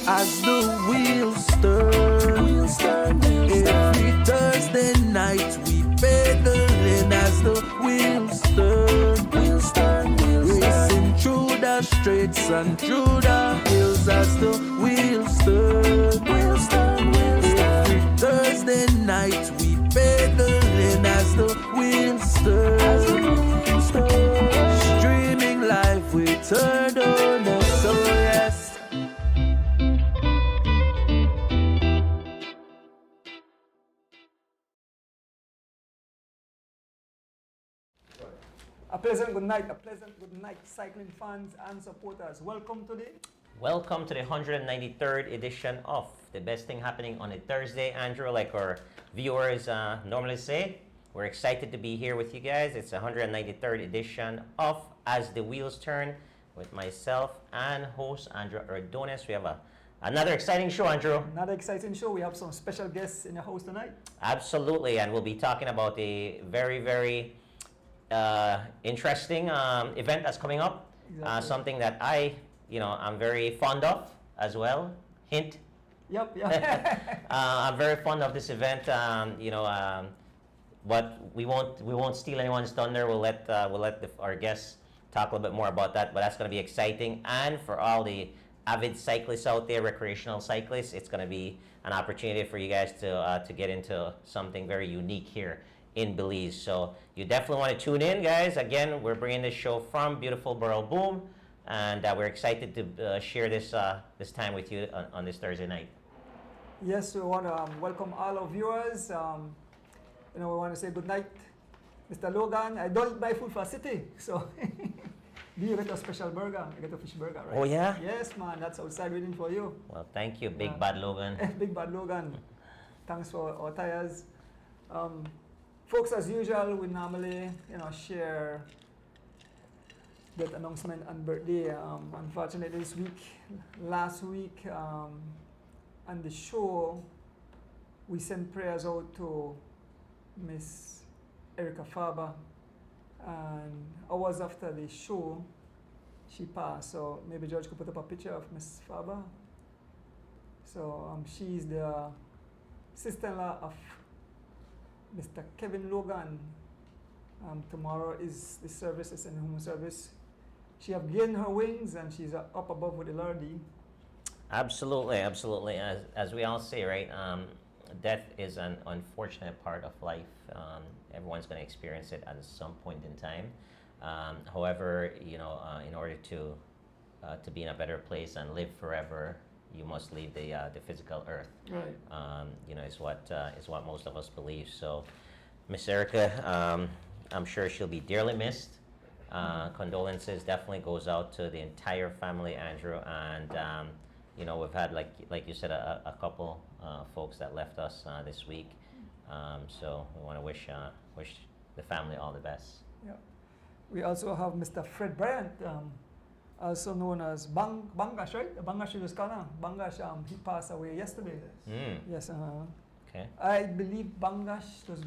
as the wheels turn. Every Thursday night we pedaling as the wheels turn. Racing through the streets and through the hills as the wheels turn. Every Thursday night we pedaling as the wheels turn. Streaming live with Turner, so yes. A pleasant good night, cycling fans and supporters. Welcome to the 193rd edition of The Best Thing Happening on a Thursday. Andrew, like our viewers normally say, we're excited to be here with you guys. It's the 193rd edition of As the Wheels Turn with myself and host Andrew Ordones. We have another exciting show, Andrew. Another exciting show. We have some special guests in the house tonight. Absolutely, and we'll be talking about a very interesting event that's coming up. Exactly. Something that I'm very fond of as well. Hint. Yep. I'm very fond of this event. But we won't steal anyone's thunder. We'll let our guests talk a little bit more about that. But that's going to be exciting, and for all the avid cyclists out there, recreational cyclists, it's going to be an opportunity for you guys to get into something very unique here in Belize. So you definitely want to tune in, guys. Again, we're bringing this show from beautiful Burrell Boom, and we're excited to share this time with you on this Thursday night. Yes, we want to welcome all our viewers. We want to say good night, Mr. Logan. I don't buy food for city, so do you get a special burger? I get a fish burger, right? Oh yeah? Yes, man. That's outside waiting for you. Well, thank you, Big Bad Logan. Big Bad Logan. Thanks for our tires. Folks, as usual, we normally, share that announcement and birthday. Unfortunately, last week, on the show, we sent prayers out to Miss Erica Faber, and hours after the show, she passed. So maybe George could put up a picture of Miss Faber. So she's the sister-in-law of Mr. Kevin Logan. Tomorrow is the services and home service. She have gained her wings and she's up above with the Lordy. Absolutely. As we all say, right? Death is an unfortunate part of life. Everyone's going to experience it at some point in time. However, in order to be in a better place and live forever, you must leave the physical earth. Right. Is what most of us believe. So, Miss Erica, I'm sure she'll be dearly missed. Condolences definitely goes out to the entire family, Andrew, and we've had like you said a couple folks that left us this week. So we want to wish the family all the best. Yeah. We also have Mr. Fred Bryant, also known as Bangash, right? Bangash is Bangash, he passed away yesterday. Yes. Okay. I believe Bangash was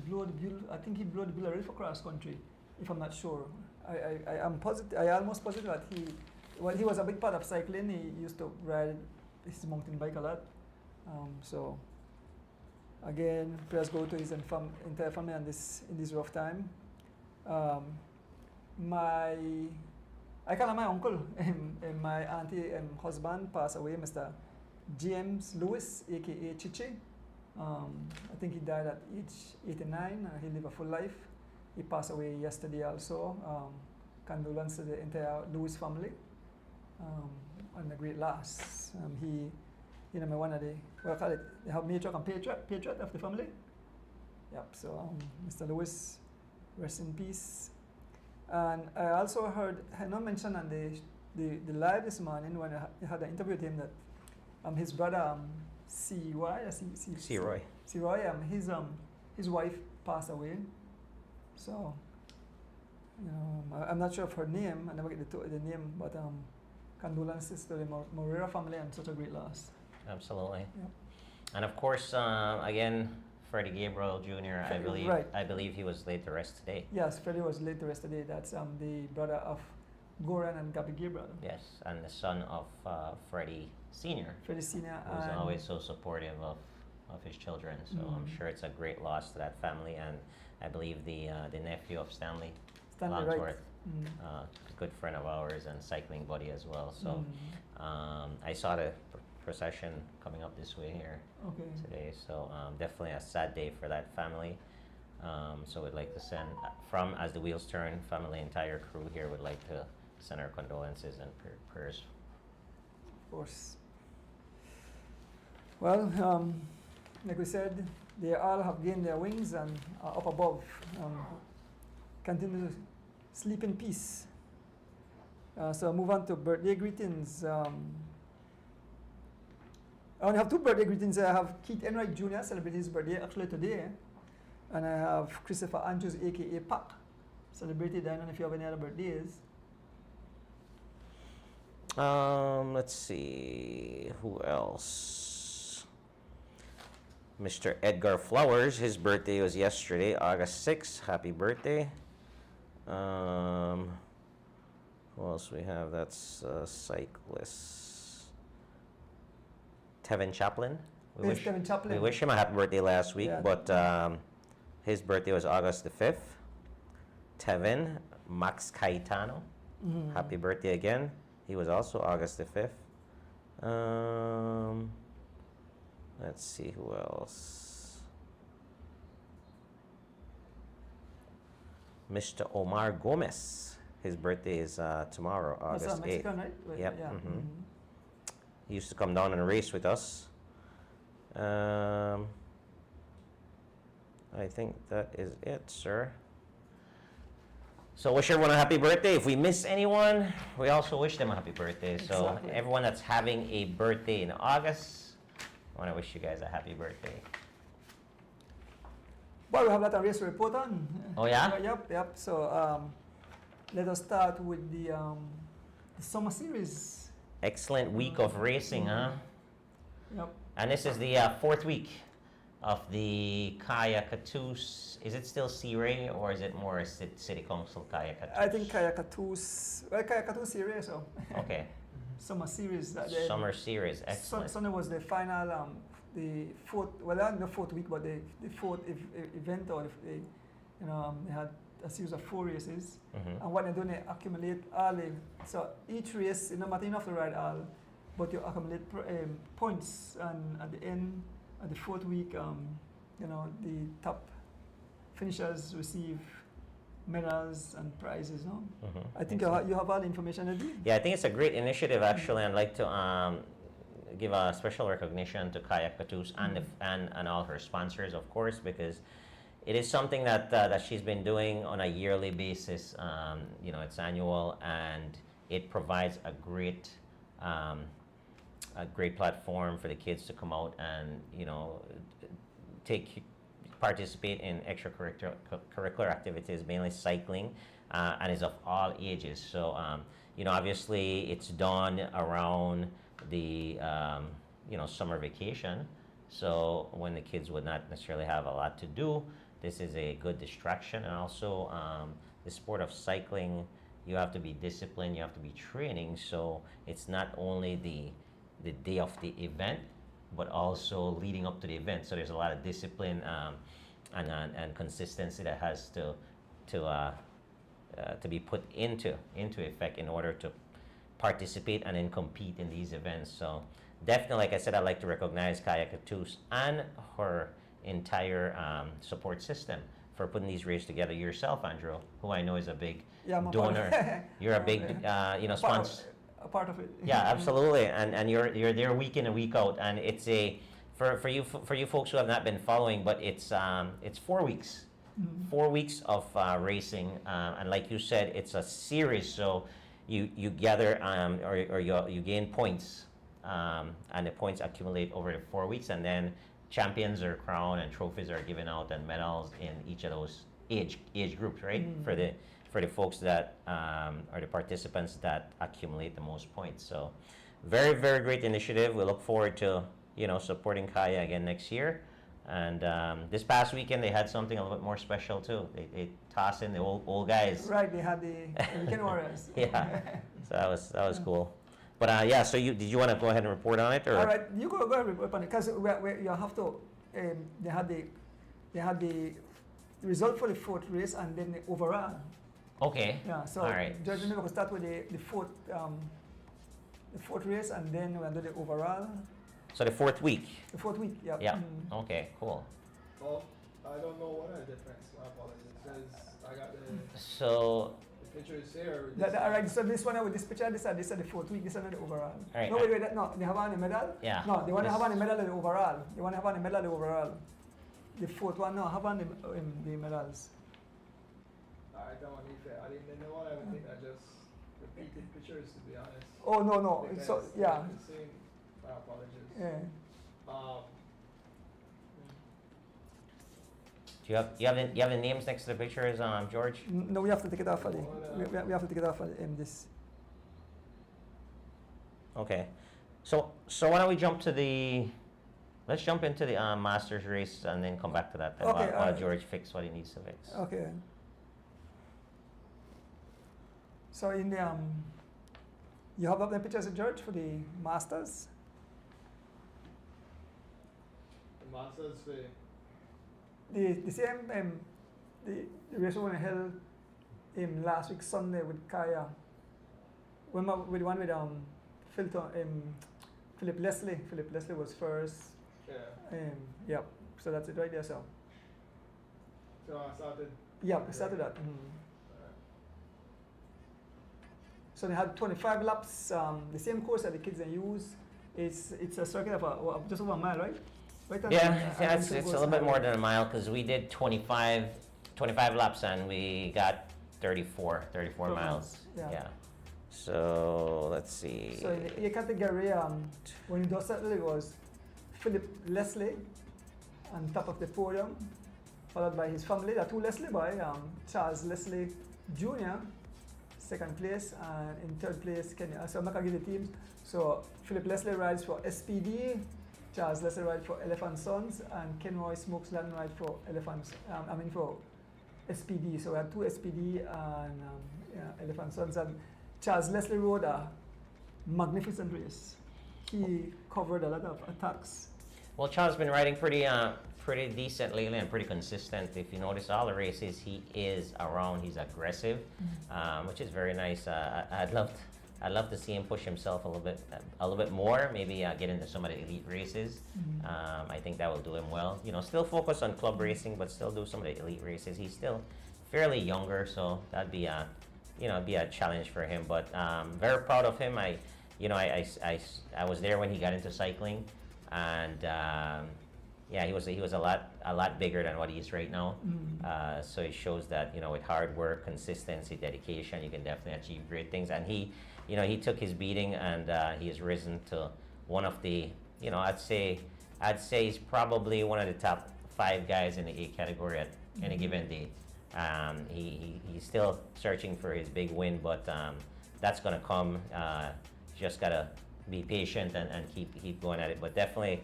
I think he blew the bill already for cross country, if I'm not sure. I am positive. I almost positive that he was a big part of cycling. He used to ride his mountain bike a lot. So again, prayers go to his entire family in this rough time. I call him my uncle, and my auntie and husband passed away, Mr. James Lewis, aka Chichi. I think he died at age 89. He lived a full life. He passed away yesterday also. Condolences to the entire Lewis family on a great loss. He, one of the, they have matriarch and patriot of the family. Yep, so Mr. Lewis, rest in peace. And I also heard, I know mentioned on the live this morning when I had an interview with him that his brother, C. Roy, his wife passed away. So, I'm not sure of her name. I never get the name, but condolences to the Moreira family and such a great loss. Absolutely. Yep. And of course, again, Freddie Gabriel Jr. Right. I believe he was laid to rest today. Yes, Freddie was laid to rest today. That's the brother of Goran and Gabby Gabriel. Yes, and the son of Freddie Sr., Freddie Senior. who's and always so supportive of his children. So I'm sure it's a great loss to that family. And I believe the nephew of Stanley Stanley Wright. Longsworth, a good friend of ours and cycling buddy as well. So I saw the procession coming up this way here Okay. today. So definitely a sad day for that family. So we'd like to send from As the Wheels Turn family, entire crew here would like to send our condolences and prayers. Of course. Well, like we said, they all have gained their wings and are up above. Continue to sleep in peace. So I'll move on to birthday greetings. I only have two birthday greetings. I have Keith Enright Jr. celebrating his birthday actually today. And I have Christopher Andrews, aka Pac, celebrated. I don't know if you have any other birthdays. Let's see, who else? Mr. Edgar Flowers, his birthday was yesterday, August 6th. Happy birthday. Who else we have? That's cyclist. Tevin Chaplin. Yes, Kevin Chaplin. We wish him a happy birthday last week, Yeah. but his birthday was August the 5th. Tevin, Max Caetano. Happy birthday again. He was also August the 5th. Let's see who else. Mr. Omar Gomez. His birthday is tomorrow, That's August 8th. Mexican, right? Yep, Yeah. mhm. He used to come down and race with us. I think that is it, sir. So wish everyone a happy birthday. If we miss anyone, we also wish them a happy birthday. So Exactly. everyone that's having a birthday in August, I want to wish you guys a happy birthday. Well, we have that race to report on. Oh, yeah? Yep. So let us start with the summer series. Excellent week of racing, huh? Yep. And this is the fourth week of the Kaya Katoos. Is it still C-Ray or is it more City Council Kaya Katoos? I think Kaya Katoos series, so Okay. summer series. Summer series, excellent. Sunday was the final, the fourth. Well, not the fourth week, but the fourth event, or they had a series of 4 races. Mhm. And what they do, they accumulate all the. So each race, no matter enough to ride all, but you accumulate points, and at the end, at the 4th week, the top finishers receive medals and prizes. No, Mhm. I think Excellent. you have all the information already. Yeah, I think it's a great initiative actually. I'd like to give a special recognition to Kaya Katoos and all her sponsors, of course, because it is something that she's been doing on a yearly basis. It's annual, and it provides a great platform for the kids to come out and participate in extracurricular activities, mainly cycling, and is of all ages. So, obviously it's done around the, summer vacation. So when the kids would not necessarily have a lot to do, this is a good distraction. And also, the sport of cycling, you have to be disciplined, you have to be training. So it's not only the day of the event, but also leading up to the event. So there's a lot of discipline and consistency that has to be put into effect in order to participate and then compete in these events. So definitely, like I said, I'd like to recognize Kaya Katoos and her entire support system for putting these races together. Yourself, Andrew, who I know is a big I'm a donor. part of You're a big sponsor. A part of it. Yeah, absolutely, and you're there week in and week out, and it's for you folks who have not been following, but it's 4 weeks, 4 weeks of racing, and like you said, it's a series, so you gather or you gain points, and the points accumulate over the 4 weeks, and then champions are crowned and trophies are given out and medals in each of those age groups, right? For the folks that are the participants that accumulate the most points. So very, very great initiative. We look forward to supporting Kaya again next year. And this past weekend they had something a little bit more special too. They tossed in the old guys. Right, they had the Weekend Warriors. Yeah, so that was cool. But yeah, so did you want to go ahead and report on it, or? All right, you go ahead and report on it because you have to. They had the result for the fourth race and then the overall. Okay. Yeah, so All right. Judge, maybe we can start with the fourth race and then we'll do the overall. So the fourth week. The fourth week, yeah. Yeah. Okay. Cool. Oh, I don't know what are the difference. My apologies. It says I got So. the pictures here. All right, so this one with this picture, this is the fourth week, this is not the overall. All right, No, wait, no, they have on the medal? Yeah. No, they want to This- have on the medal of the overall. They want to have on the medal of the overall. The fourth one, no, have on the medals. I don't want to I didn't know what I would think. I just repeated pictures to be honest. Oh, no, Because so, yeah. it's the same. My apologies. Yeah. Do you have the names next to the pictures, George? No, we have to take it off of we have to take it off of this. Okay. So why don't we jump to let's jump into the Masters race and then come back to that then Okay, while alright. George fixes what he needs to fix. Okay. So in the you have up the pictures of George for the Masters. The Masters say The same the race we held last week Sunday with Kaya. With the one with Philip Leslie. Philip Leslie was first. yeah. Yep. So that's it right there. So So I started. yep, we started that. So they had 25 laps. The same course that the kids they use. It's a circuit of just over a mile, right? Right. Yeah, it's a little bit more than a mile because we did 25 laps and we got 34 miles. Yeah. So let's see. So in the A category, when he does that, it was Philip Leslie on top of the podium, followed by his family, the two Leslie boys, Charles Leslie Jr., second place, and in third place, Kenya. So I'm not going to give the teams. So Philip Leslie rides for SPD, Charles Leslie rides for Elephant Sons, and Kenroy Smokesland rides for for SPD. So we had two SPD and Elephant Sons, and Charles Leslie rode a magnificent race. He covered a lot of attacks. Well, Charles has been riding pretty decent lately and pretty consistent. If you notice all the races, he is around. He's aggressive, which is very nice. I'd love to see him push himself a little bit more. Maybe get into some of the elite races. I think that will do him well. Still focus on club racing, but still do some of the elite races. He's still fairly younger, so that'd be be a challenge for him. But very proud of him. I was there when he got into cycling, and he was a lot bigger than what he is right now. So it shows that with hard work, consistency, dedication, you can definitely achieve great things. And he took his beating, and he has risen to one of the I'd say he's probably one of the top 5 guys in the A category at any given day. He's still searching for his big win, but that's gonna come. Just gotta be patient and keep going at it. But definitely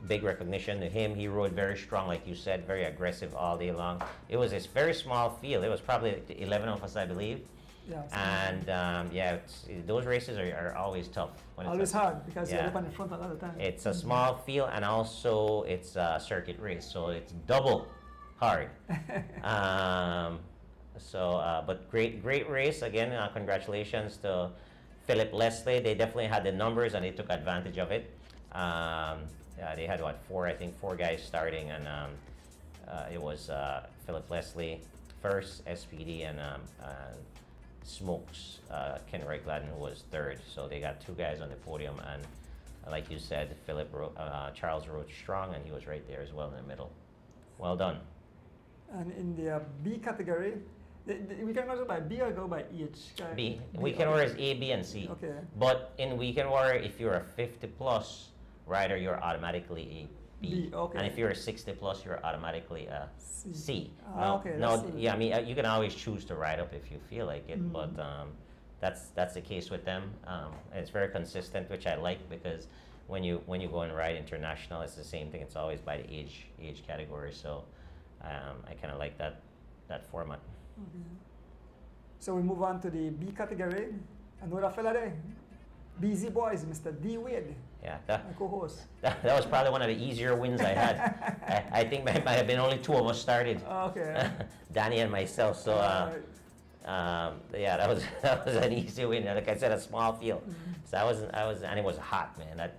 big recognition to him. He rode very strong, like you said, very aggressive all day long. It was this very small field. It was probably 11 of us, I believe. Yeah. And those races are always tough. Always hard because you're up in front a lot of time. It's a small field, and also it's a circuit race, so it's double hard. But great race again. Congratulations to Philip Leslie. They definitely had the numbers and they took advantage of it. They had 4 guys starting, and it was Philip Leslie first, SPD, and Smokes, Kenroy Gladden, who was third. So they got 2 guys on the podium, and like you said, Charles rode strong, and he was right there as well in the middle. Well done. And in the B category, we can go by B or go by each? B. Weekend Warrior is A, B, and C. Okay. But in Weekend Warrior, if you're a 50+ rider, you're automatically a B. Okay. And if you're a 60+, you're automatically a C. Okay. You can always choose to ride up if you feel like it, but that's the case with them. And it's very consistent, which I like, because when you go and ride international, it's the same thing. It's always by the age category. So I kind of like that format. Okay. So we move on to the B category. Another fella there, BZ Boys, Mr. D Wade, Yeah, my co-host. that was probably one of the easier wins I had. I think might have been only two of us started, Okay. Danny and myself. So yeah, that was an easy win. Like I said, a small field. So and it was hot, man.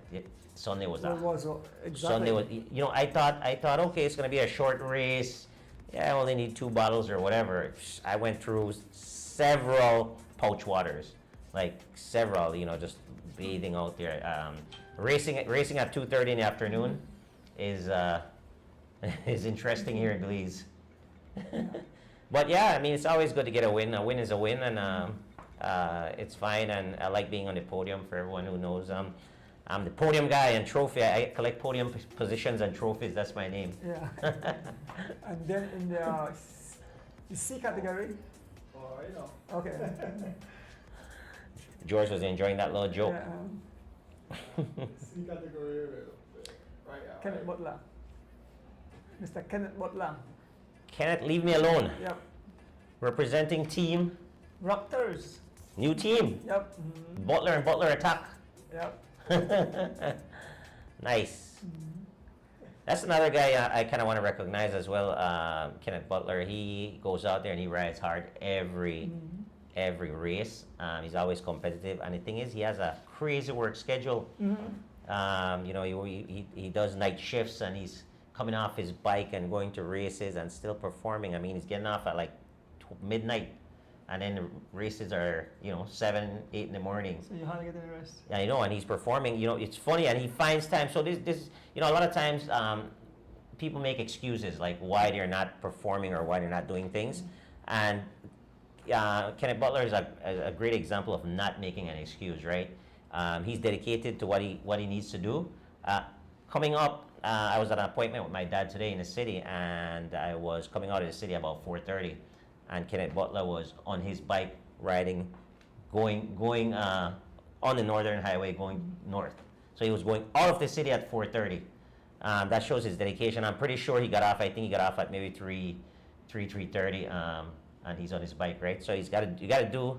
Sunday was hot. Exactly. Sunday was, I thought, okay, it's gonna be a short race. Yeah, I only need 2 bottles or whatever. I went through several pouch waters, like several, just bathing out there. Racing at 2:30 in the afternoon is is interesting here in Belize. But yeah, I mean, it's always good to get a win. A win is a win, and it's fine. And I like being on the podium. For everyone who knows, I'm the podium guy and trophy. I collect podium positions and trophies. That's my name. Yeah. And then in the C category, Or, okay. George was enjoying that little joke. Yeah, C category, right? Yeah, Kenneth right. Butler. Mr. Kenneth Butler. Kenneth, leave me alone. Yep. Representing team, Raptors. new team, Yep. Mhm. Butler and Butler attack. Yep. Nice. That's another guy I kind of want to recognize as well. Kenneth Butler. He goes out there and he rides hard every race. He's always competitive, and the thing is, he has a crazy work schedule. He does night shifts, and he's coming off his bike and going to races and still performing. I mean, he's getting off at like midnight, and then the races are 7, 8 in the morning. So you hardly get any rest. Yeah, and he's performing. It's funny, and he finds time. So this a lot of times people make excuses like why they're not performing or why they're not doing things, and Kenneth Butler is a great example of not making an excuse. Right? He's dedicated to what he needs to do. Coming up, I was at an appointment with my dad today in the city, and I was coming out of the city about 4:30, and Kenneth Butler was on his bike riding, going on the Northern Highway going north. So he was going out of the city at 4:30. That shows his dedication. I'm pretty sure he got off. I think he got off at maybe 3:30, and he's on his bike, right? So you got to do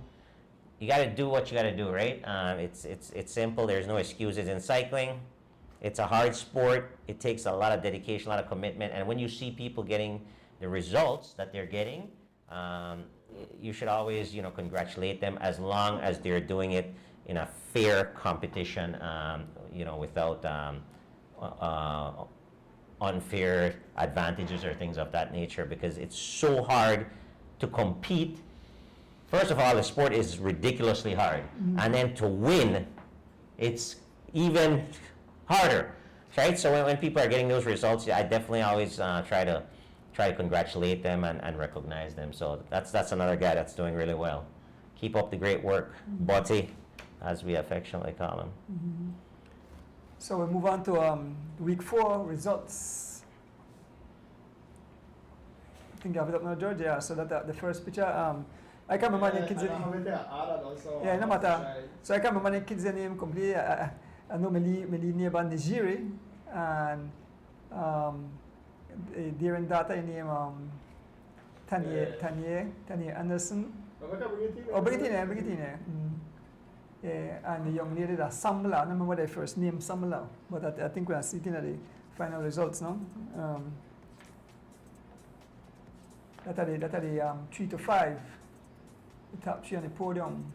what you got to do, right? It's simple. There's no excuses in cycling. It's a hard sport. It takes a lot of dedication, a lot of commitment. And when you see people getting the results that they're getting, you should always, congratulate them as long as they're doing it in a fair competition, without unfair advantages or things of that nature, because it's so hard to compete. First of all, the sport is ridiculously hard, and then to win, it's even harder, right? So when people are getting those results, I definitely always try to congratulate them and recognize them. So that's another guy that's doing really well. Keep up the great work, Butty, as we affectionately call him. So we move on to week 4 results. I think I have it up now, George. Yeah. So that the first picture. I can't remember the kids' name. Yeah, no matter. So I can't remember the kids' name completely. I know my neighbor Nigeri, and dear and daughter name Tanya Anderson. Bring it in. Yeah, and the young lady that Samla. I don't remember their first name, Samla, but I think we are sitting at the final results now. That are the 3 to 5, the top 3 on the podium.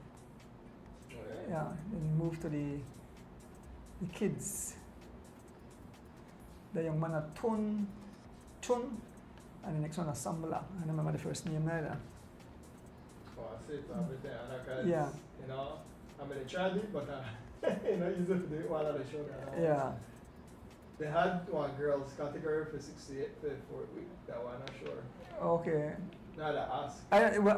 Yeah, then move to the kids. The young man at Chun, and the next one is Sambala. I don't remember the first name neither. Oh, I see it everything. Yeah. I mean, they tried it, but easy to do it while they showed that. Yeah. They had one girls category for 68 for the 4th week. That one, I'm not sure. Okay. Now they ask.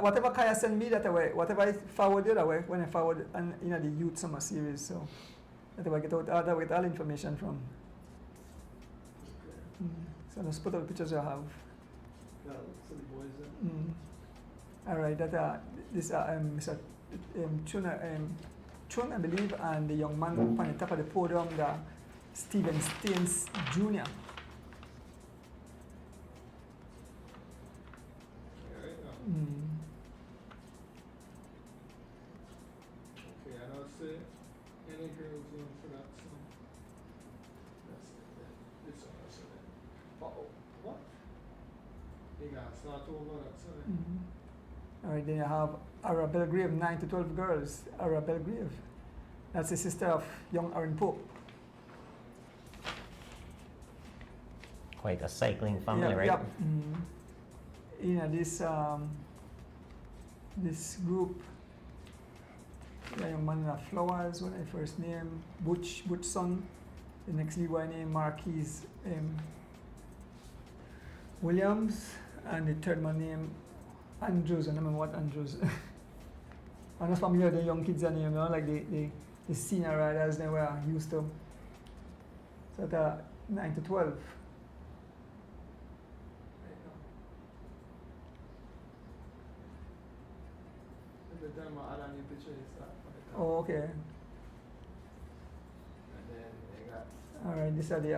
Whatever Kaya sent me that way, whatever I forward the other way, when I forward the youth summer series, so that way I get out that with all information from. So let's put all the pictures I have. Yeah, so the boys there. All right, this Mr. Chun, I believe, and the young man on the top of the podium, the Stephen Staines Jr. Alright, Mm. okay, I don't see any girls in for that song. That's it. This one, that's it. Uh-oh, what? You gotta start over that song. Mhm. All right, then you have Ara Belgrave, 9 to 12 girls. Ara Belgrave. That's the sister of young Aaron Pope. Quite a cycling family, Yep, right? yep. You know, this group, the young man in the Flowers, when I first name, Butch son. The next lead boy named Marquise Williams, and the third man named Andrews. I don't remember what Andrews. I'm not familiar with the young kids' name, you know, like the senior riders they were used to. So that 9 to 12. Right now. At the time I add a new picture, you start from the top. Oh, okay. And then you got All right, these are the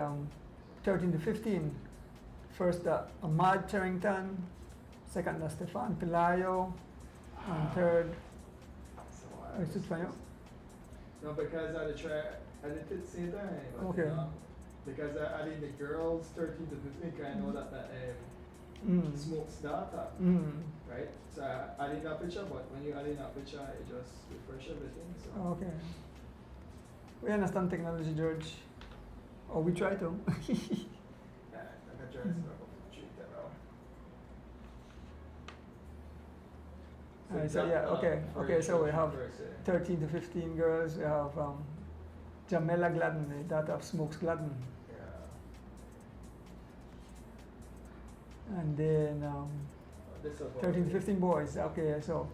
13 to 15. First, Ahmad Charrington. Second, Stefan Pelayo. And third, so is it Fanyo? no, because I had to try I did it same time. But, Okay. because I did the girls 13 to 15, 'cause I know that Mm. Smoke's data, Mm. right? So I did that picture, but when you add in that picture, it just refresh everything. So Okay. We understand technology, George. Or we try to. yeah, I can try to treat that out. Alright, so yeah, okay, so we have 13 to 15 girls. We have Jamela Gladden, the daughter of Smokes Gladden. Yeah. And then This about 13 to 15 boys. Okay, so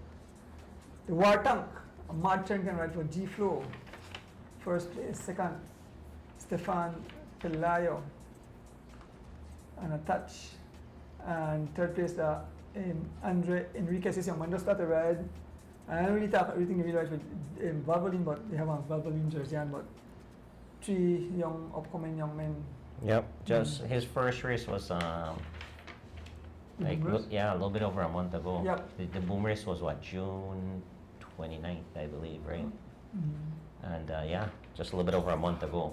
the War Tank, Ahmad Charrington ride for G Flow. First place, second, Stefan Pelayo, and a touch. And third place, Andre Enriquez is young man just started ride. I don't really talk everything really right with Valvoline, but they have a Valvoline jersey on, but 3 young upcoming young men. Yep. Just his first race was like Boom race? a little bit over a month ago. Yep. The boom race was what, June 29th, I believe, right? Mhm. And yeah, just a little bit over a month ago,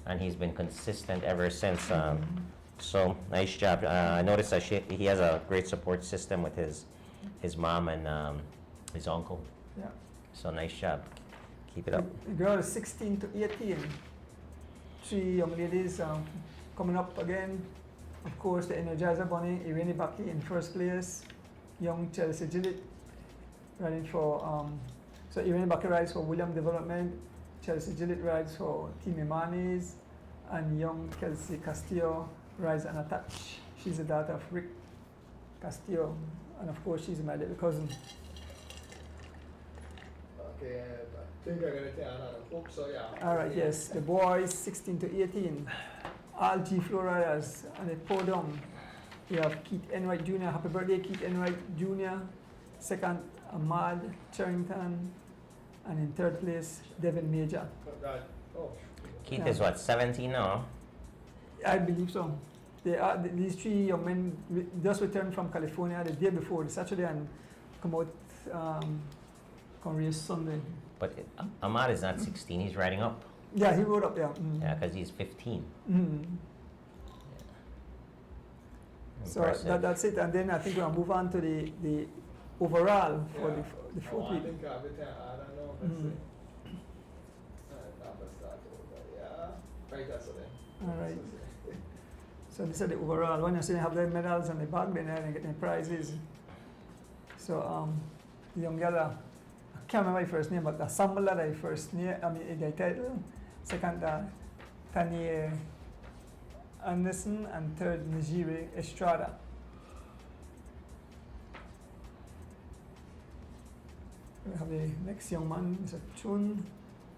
and he's been consistent ever since. So nice job. I noticed that he has a great support system with his mom and his uncle. Yeah. So nice job. Keep it up. The girl is 16 to 18. 3 young ladies coming up again. Of course, the Energizer Bunny, Irene Baki in first place. Young Chelsea Gillett riding for, so Irene Baki rides for William Development. Chelsea Gillett rides for Team Imanes. And young Kelsey Castillo rides on a touch. She's the daughter of Rick Castillo. And of course, she's my little cousin. Okay, I think I'm gonna take another hook, so yeah. All right, yes, the boys 16 to 18, all G Flow riders, and the podium, we have Keith Enright Jr., happy birthday Keith Enright Jr., second Ahmad Charrington, and in third place, Devin Major. Oh, Keith is what, 17 now? I believe so. They are, these 3 young men just returned from California the day before, the Saturday, and come out, come race Sunday. But Ahmad is not 16, he's riding up. Yeah, he rode up there. Yeah, because he's 15. So Impressive. that's it, and then I think we'll move on to the overall for Yeah. the fourth I week. think everything, I don't know, let's see. I'll start over, yeah. Right, that's it. All right. So this is the overall. When you see they have their medals and the bag, then they get their prizes. So the young girl, I can't remember her first name, but Sambala, the first name, I mean the title. Second, Tanya Anderson, and third, Najiri Estrada. We have the next young man, Mr. Chun,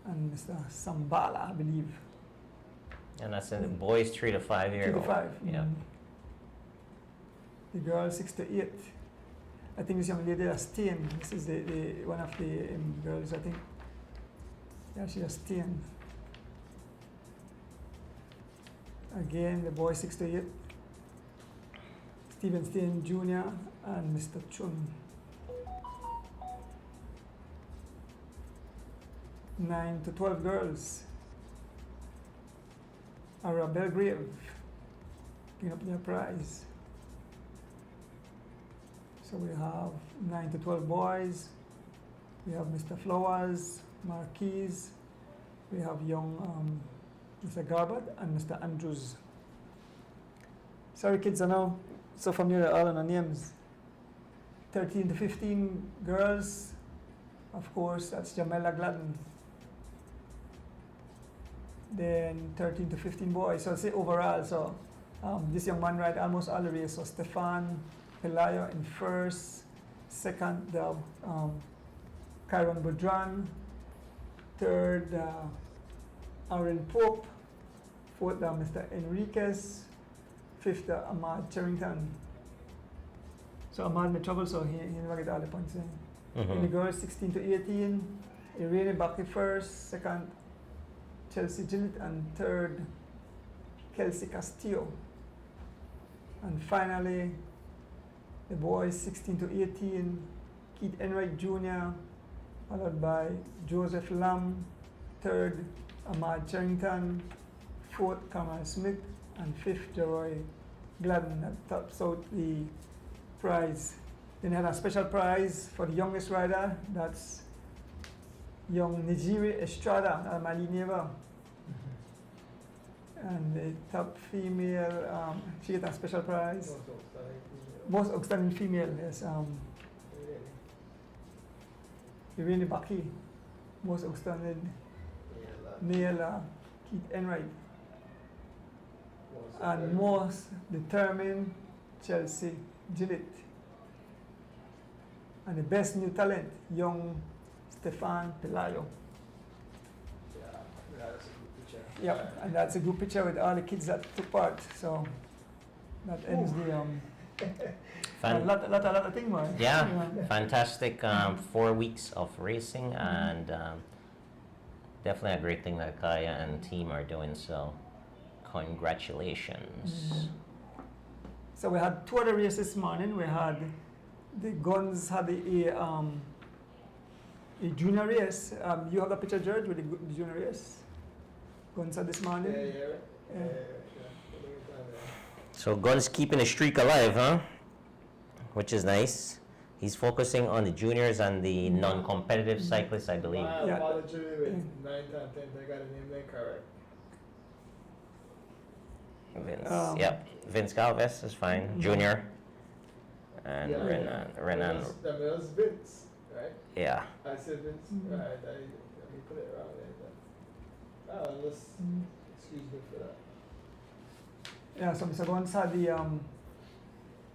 and Mr. Sambala, I believe. And that's in the boys 3 to 5 year 3 to old. 5. Yeah. The girl 6 to 8. I think this young lady has 10. This is the one of the girls, I think. Yeah, she has 10. Again, the boys 6 to 8. Stephen Steen Jr. and Mr. Chun. 9 to 12 girls. Ara Belgrave picking up their prize. So we have 9 to 12 boys. We have Mr. Flowers, Marquise. We have young Mr. Garbett and Mr. Andrews. Sorry kids, I know so familiar all of the names. 13 to 15 girls. Of course, that's Jamela Gladden. Then 13 to 15 boys. So I'll say overall, so this young man ride almost all the race. So Stefan Pelayo in first, second Kyron Budran, third Aaron Pope, fourth Mr. Enriquez, fifth Ahmad Charrington. So Ahmad made trouble, so he never get all the points in. In the girls 16 to 18, Irene Baki first, second Chelsea Gillett, and third Kelsey Castillo. And finally, the boys 16 to 18, Keith Enright Jr., followed by Joseph Lamb, third Ahmad Charrington, fourth Kamal Smith, and fifth Jeroy Gladden. That tops out the prize. Then they had a special prize for the youngest rider. That's young Nijiri Estrada, Almali Neva. And the top female, she got a special prize. Most outstanding female is Irene Baki. Most outstanding male, Keith Enright. And most determined, Chelsea Gillett. And the best new talent, young Stefan Pelayo. Yeah, that's a good picture. Yep, and that's a good picture with all the kids that took part. So that ends the a lot of things, man. Yeah, fantastic 4 weeks of racing, and definitely a great thing that Kaya and team are doing. So congratulations. So we had 2 other races this morning. We had the Guns had a junior race. You have a picture, George, with the junior race. Guns had this morning. Yeah. So Guns keeping the streak alive, huh? Which is nice. He's focusing on the juniors and the non-competitive cyclists, I believe. My Yeah. apology with 9th and 10th, I got the name there correct. Vince, yep. Vince Galvez is fine. Junior. And Renan. That was Vince, right? Yeah. I said Vince, right? Let me put it wrong there. Let's excuse me for that. Yeah, so Mr. Guns had the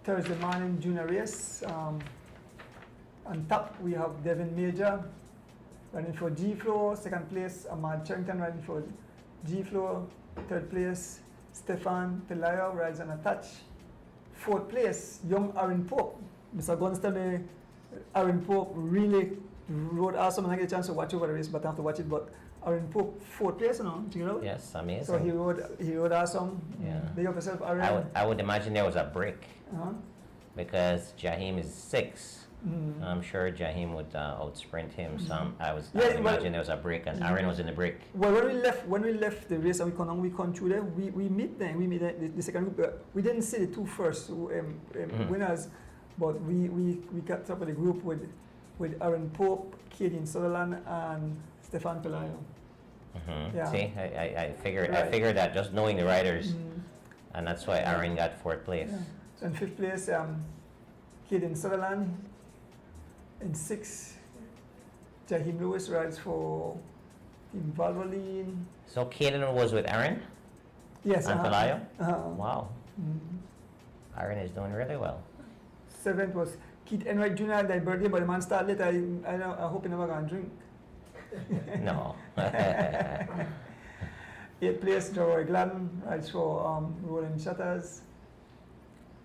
Thursday morning junior race. On top, we have Devin Major running for G-Flow. Second place, Ahmad Charrington running for G-Flow. Third place, Stefan Pelayo rides on a touch. Fourth place, young Aaron Pope. Mr. Guns tell me Aaron Pope really rode awesome, and I get a chance to watch over the race, but I have to watch it. But Aaron Pope, fourth place, you know, check it out. Yes, amazing. So he rode awesome. Yeah. Big up yourself, Aaron. I would imagine there was a break Uh-huh. because Jahim is 6. I'm sure Jahim would outsprint him some. I would Yeah, imagine there was a break, and Aaron was in the break. Well, when we left the race and we come through there, we meet them. We meet the second group. We didn't see the 2 first winners, but we got up with the group with Aaron Pope, Kaden Sutherland, and Stefan Pelayo. Yeah. See, I figured Right. I figured that just knowing the riders, and that's why Aaron got 4th place. Yeah. So in 5th place, Kaden Sutherland. In 6th, Jahim Lewis rides for Team Valvoline. So Kaden was with Aaron Yes. and Pelayo. Wow. Wow, Aaron is doing really well. 7th was Keith Enright Jr. had their birthday, but the man started late. I hope he never gonna drink. No. 8th place, Jeroy Gladden rides for Rolling Shutters.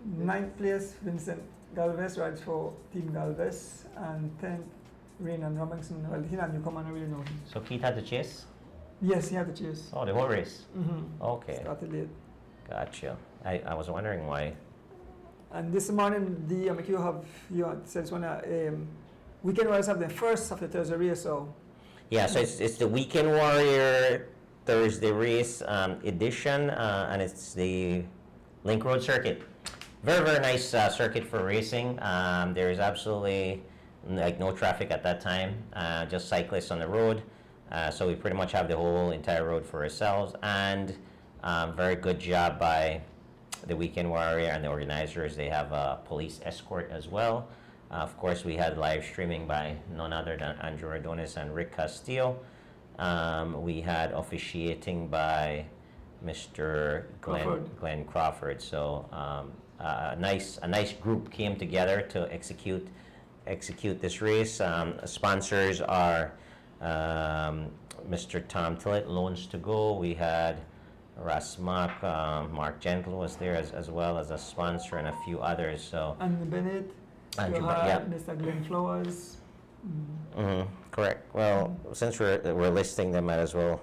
9th place, Vincent Galvez rides for Team Galvez. And 10th, Raynon Robinson. Well, he's not newcomer, I don't really know him. So Keith had to chase? Yes, he had to chase. Oh, the whole race. Mm-hmm. Okay. Started late. Gotcha. I was wondering why. And this morning, you said Weekend Warriors have the first of the Thursday race, so Yeah, so it's the Weekend Warrior Thursday race edition, and it's the Link Road Circuit. Very, very nice circuit for racing. There is absolutely like no traffic at that time, just cyclists on the road. So we pretty much have the whole entire road for ourselves, and very good job by the Weekend Warrior and the organizers. They have a police escort as well. Of course, we had live streaming by none other than Andrew Ardonis and Rick Castillo. We had officiating by Mr. Glenn Crawford. So a nice group came together to execute this race. Sponsors are Mr. Tom Tillett, Loans to Go. We had Rasmak, Mark Gentle was there as well as a sponsor, and a few others. So Andrew Bennett, Andrew you Bennett, had Mr. Glenn Flowers. correct. Well, since we're listing them, might as well.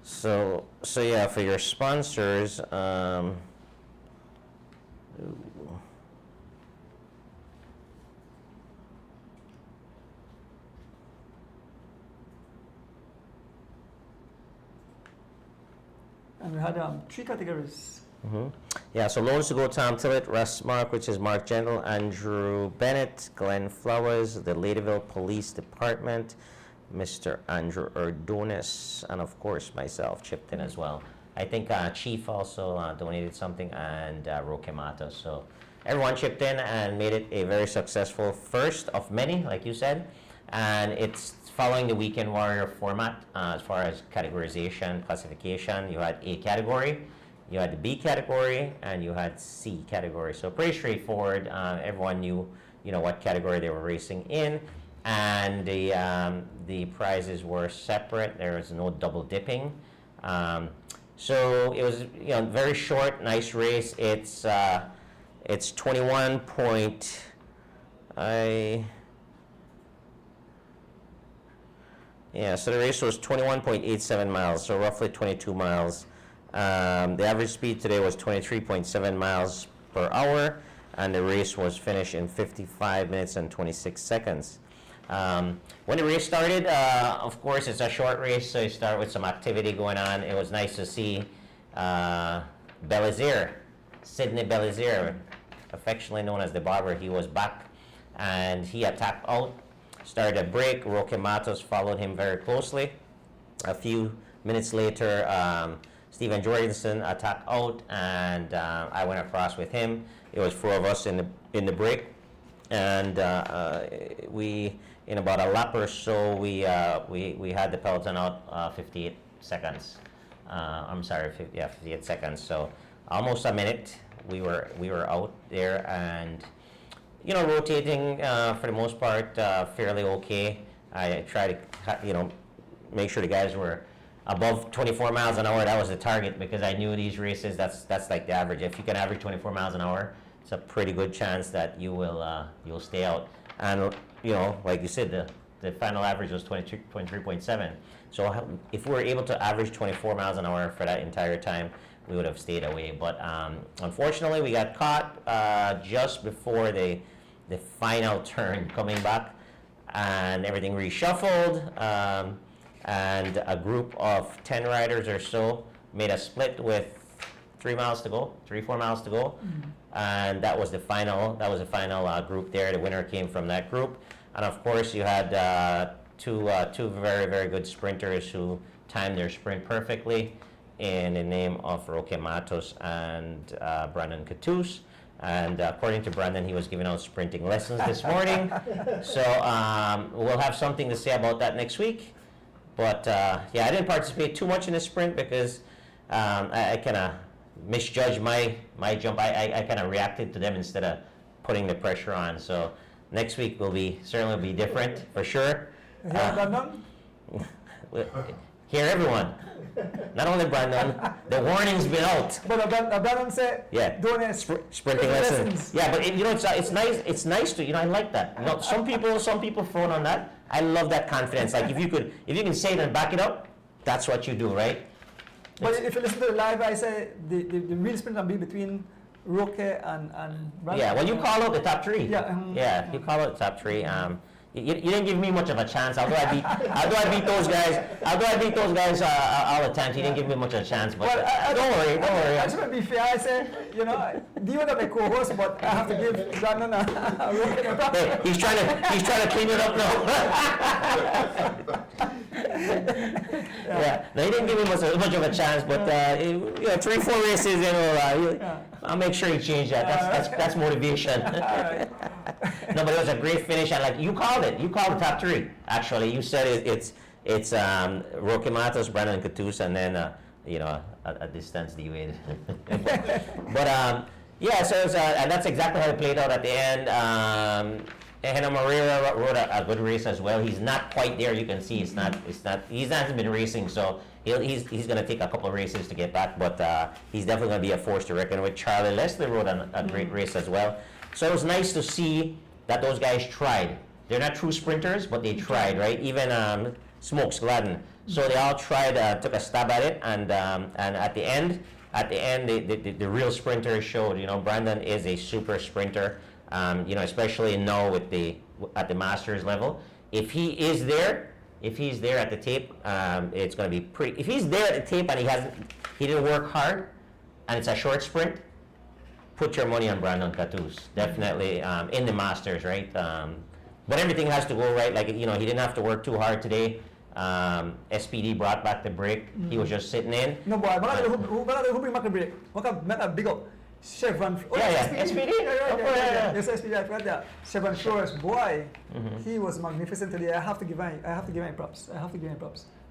So yeah, for your sponsors, ooh. And we had 3 categories. Yeah, so Loans to Go, Tom Tillett, Russ Mark, which is Mark Gentle, Andrew Bennett, Glenn Flowers, the Ladyville Police Department, Mr. Andrew Ardonis, and of course myself chipped in as well. I think Chief also donated something, and Roque Matos. So everyone chipped in and made it a very successful first of many, like you said. And it's following the Weekend Warrior format as far as categorization, classification. You had A category, you had the B category, and you had C category. So pretty straightforward. Everyone knew, what category they were racing in, and the prizes were separate. There was no double dipping. So it was, very short, nice race. It's 21 point. So the race was 21.87 miles, so roughly 22 miles. The average speed today was 23.7 miles per hour, and the race was finished in 55 minutes and 26 seconds. When the race started, of course, it's a short race, so you start with some activity going on. It was nice to see Belizaire, Sidney Belizaire, affectionately known as the Barber. He was back, and he attacked out. Started a break. Roque Matos followed him very closely. A few minutes later, Stephen Jorgensen attacked out, and I went across with him. It was 4 of us in the break, and we, in about a lap or so, we had the peloton out 58 seconds. 58 seconds. So almost a minute. We were out there, and rotating for the most part fairly okay. I tried to, make sure the guys were above 24 miles an hour. That was the target, because I knew these races, that's like the average. If you can average 24 miles an hour, it's a pretty good chance that you'll stay out. And like you said, the final average was 23.7. So if we were able to average 24 miles an hour for that entire time, we would have stayed away. But unfortunately, we got caught just before the final turn coming back, and everything reshuffled, and a group of 10 riders or so made a split with 4 miles to go, and that was the final group there. The winner came from that group, and of course you had two very, very good sprinters who timed their sprint perfectly, in the name of Roque Matos and Brandon Cattouse. And according to Brandon, he was giving out sprinting lessons this morning. So we'll have something to say about that next week. But I didn't participate too much in the sprint because I kind of misjudged my jump. I kind of reacted to them instead of putting the pressure on. So next week will certainly be different for sure. Hear everyone. Not only Brandon, the warning's been out. But Brandon said, don't sprinting lessons. Yeah, but it's nice. It's nice to I like that. Some people phone on that. I love that confidence. Like if you can say it and back it up, that's what you do, right? But if you listen to the live, I say the real sprint will be between Roque and Brandon. Yeah, well, you call out the top three. Yeah, you call out the top three. You didn't give me much of a chance. Although I beat those guys all the time. You didn't give me much of a chance. But don't worry. I just want to be fair. I say, you know, do you want to be co-host, but I have to give Brandon a Roque and a props. Hey, he's trying to clean it up now. Yeah, no, he didn't give me much of a chance, but 3-4 races, I'll make sure he change that. That's motivation. All right. No, but it was a great finish, and like you called it. You called the top three. Actually, you said it's Roque Matos, Brandon Catus, and then a distance D-Wade. But yeah, so it's, and that's exactly how it played out at the end. Henna Moreira rode a good race as well. He's not quite there. You can see he hasn't been racing, so he's going to take a couple of races to get back. But he's definitely going to be a force to reckon with. Charlie Leslie rode a great race as well. So it was nice to see that those guys tried. They're not true sprinters, but they tried, right? Even Smokes Gladden. So they all tried, took a stab at it, and at the end, the real sprinters showed. Brandon is a super sprinter. Especially now at the Masters level. If he's there at the tape, it's going to be pretty. If he's there at the tape and he didn't work hard, and it's a short sprint, put your money on Brandon Catus. Definitely in the Masters, right? But everything has to go right. Like he didn't have to work too hard today. SPD brought back the break. He was just sitting in. No, boy. Who bring back the break? Make a big up. Chevron. SPD. Yes, SPD. I forgot that. Chevron Flores, boy, he was magnificent today. I have to give him props.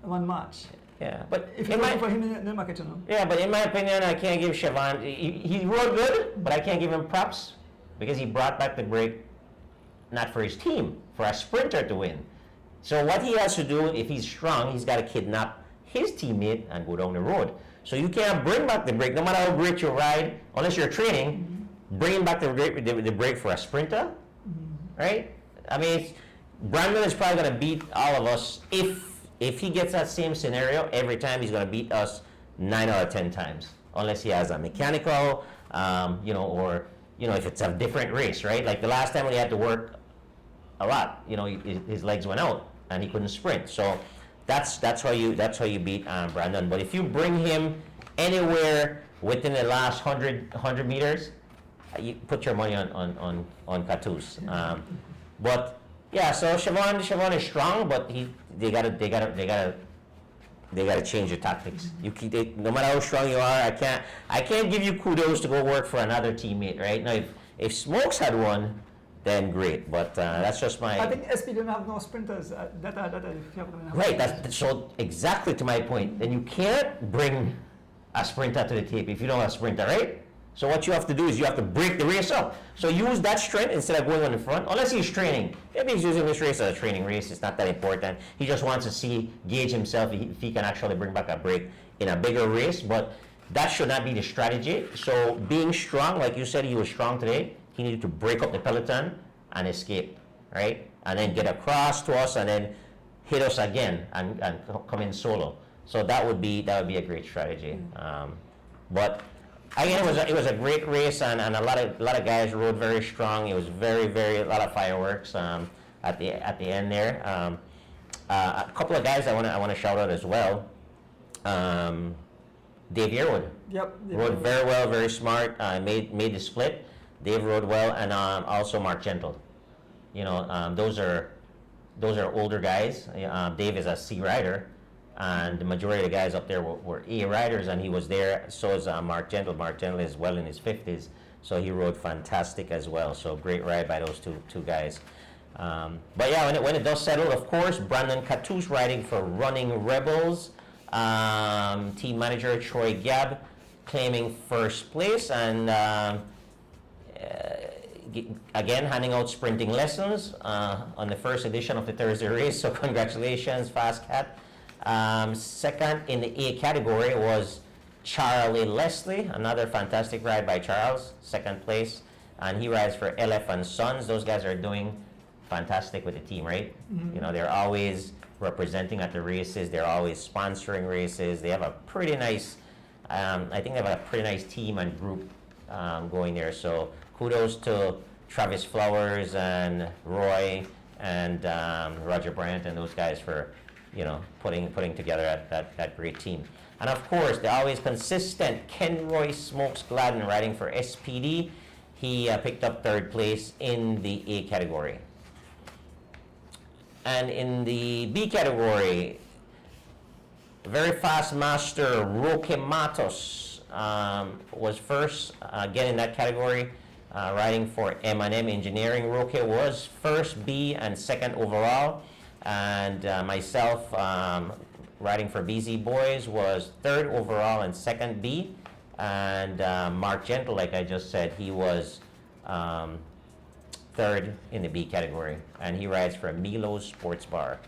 One match. Yeah, but if you vote for him in the market, Yeah, but in my opinion, I can't give Chevron. He rode good, but I can't give him props because he brought back the break, not for his team, for a sprinter to win. So what he has to do, if he's strong, he's got to kidnap his teammate and go down the road. So you can't bring back the break, no matter how great you ride, unless you're training, bringing back the break for a sprinter, right? I mean, Brandon is probably going to beat all of us. If he gets that same scenario every time, he's going to beat us 9 out of 10 times, unless he has a mechanical, or if it's a different race, right? Like the last time when he had to work a lot, his legs went out and he couldn't sprint. So that's how you beat Brandon. But if you bring him anywhere within the last 100 meters, you put your money on Catus. But yeah, so Chevron is strong, but they gotta change your tactics. No matter how strong you are, I can't give you kudos to go work for another teammate, right? Now if Smokes had won, then great, but that's just my. I think SP don't have no sprinters. Right. That's so exactly to my point. Then you can't bring a sprinter to the tape if you don't have a sprinter, right? So what you have to do is you have to break the race up. So use that strength instead of going on the front, unless he's training. Maybe he's using this race as a training race. It's not that important. He just wants to gauge himself if he can actually bring back a break in a bigger race. But that should not be the strategy. So being strong, like you said, he was strong today. He needed to break up the peloton and escape, right? And then get across to us and then hit us again and come in solo. So that would be a great strategy. But again, it was a great race and a lot of guys rode very strong. It was a lot of fireworks at the end there. A couple of guys I want to shout out as well. Dave Yearwood. Yep. Rode very well, very smart. Made the split. Dave rode well, and also Mark Gentle. Those are older guys. Dave is a C rider, and the majority of the guys up there were A riders, and he was there. So is Mark Gentle. Mark Gentle is well in his 50s, so he rode fantastic as well. So great ride by those two guys. But yeah, when it does settle, of course, Brandon Catus riding for Running Rebels. Team manager Troy Gabb claiming first place, and again handing out sprinting lessons on the first edition of the Thursday race. So congratulations, Fast Cat. Second in the A category was Charlie Leslie, another fantastic ride by Charles, second place, and he rides for LF and Sons. Those guys are doing fantastic with the team, right? They're always representing at the races. They're always sponsoring races. They have a pretty nice, I think they have a pretty nice team and group going there. So kudos to Travis Flowers and Roy and Roger Brandt and those guys for, putting together that great team. And of course, the always consistent Kenroy Smokes Gladden riding for SPD. He picked up 3rd place in the A category. And in the B category, very fast master Roque Matos was first again in that category, riding for M&M Engineering. Roque was 1st B and 2nd overall, and myself riding for BZ Boys was 3rd overall and 2nd B, and Mark Gentle, like I just said, he was 3rd in the B category, and he rides for Milo's Sports Bar.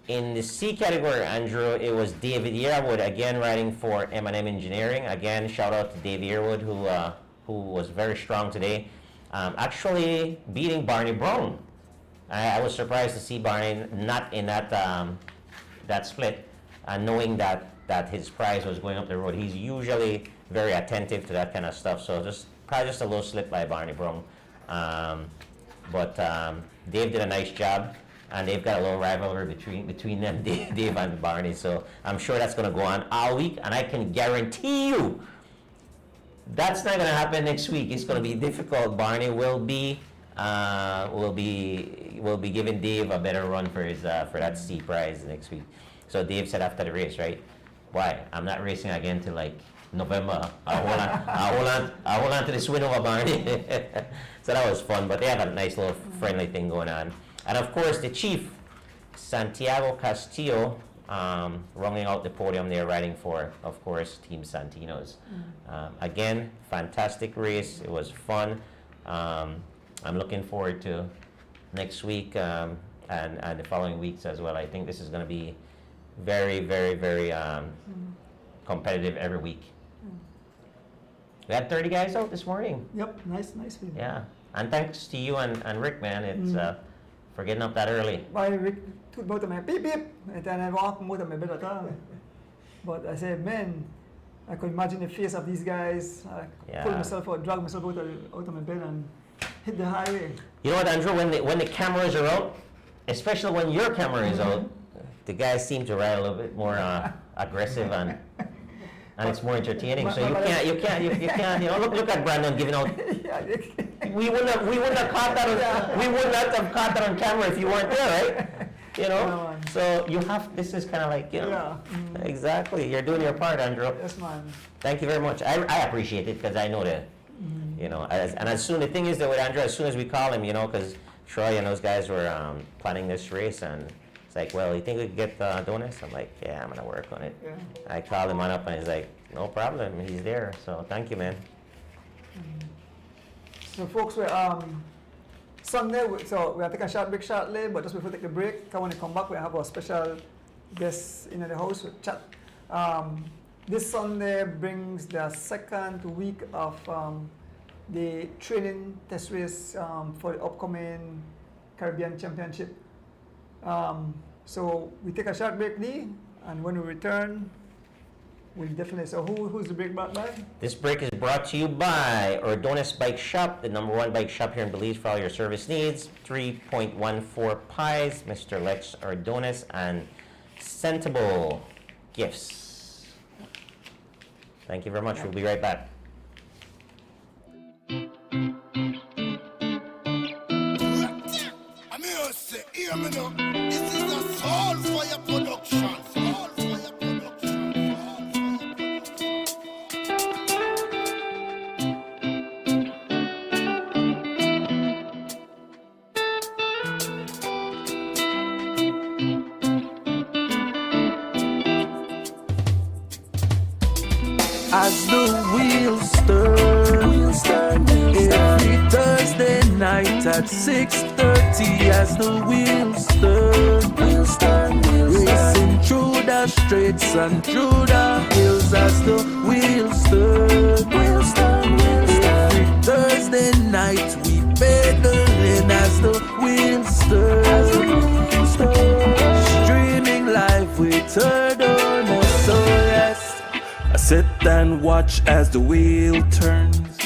In the C category, Andrew, it was David Yearwood again riding for M&M Engineering. Again, shout out to Dave Yearwood, who was very strong today, actually beating Barney Brown. I was surprised to see Barney not in that split, knowing that his prize was going up the road. He's usually very attentive to that kind of stuff, so probably just a little slip by Barney Brown. But Dave did a nice job, and they've got a little rivalry between them, Dave and Barney. So I'm sure that's going to go on all week, and I can guarantee you that's not going to happen next week. It's going to be difficult. Barney will be giving Dave a better run for that C prize next week. So Dave said after the race, right? Why? I'm not racing again till like November. I hold on to this win over Barney. So that was fun, but they have a nice little friendly thing going on. And of course, the chief, Santiago Castillo, rounding out the podium there, riding for, of course, Team Santinos. Again, fantastic race. It was fun. I'm looking forward to next week and the following weeks as well. I think this is going to be very, very, very competitive every week. We had 30 guys out this morning. Yep, nice video. Yeah, and thanks to you and Rick, man. It's for getting up that early. By Rick, took both of my beep beep, and then I walk both of my bed at all. But I said, man, I could imagine the face of these guys. I pulled myself out, dragged myself out of my bed and hit the highway. You know what, Andrew? When the cameras are out, especially when your camera is out, the guys seem to ride a little bit more aggressive and it's more entertaining. So you can't. You know, look at Brandon giving out. We wouldn't have caught that. We would not have caught that on camera if you weren't there, right? You know. So you have. This is kind of like, you know. Yeah. Exactly. You're doing your part, Andrew. Yes, man. Thank you very much. I appreciate it because I know that. You know, the thing is that with Andrew, as soon as we call him, you know, because Troy and those guys were planning this race, and it's like, well, you think we could get donuts? I'm like, yeah, I'm gonna work on it. Yeah. I called him on up, and he's like, no problem, he's there. So thank you, man. So folks, we're Sunday, so we'll take a short break shortly, but just before we take the break, when we come back, we have our special guest in the house with chat. This Sunday brings the second week of the training test race for the upcoming Caribbean Championship. So we take a short break, Lee, and when we return, we'll definitely. So who's the break brought by? This break is brought to you by Ordonis Bike Shop, the #1 bike shop here in Belize for all your service needs. 3.14 pies, Mr. Lex Ordonis, and Sentable Gifts. Thank you very much. We'll be right back. This is a Soulfire production. As the wheels turn, every Thursday night at 6:30. As the wheels turn, racing through the streets and through the hills. As the wheels turn, every Thursday night we pedaling. As the wheels turn. Sit and watch as the wheel turns.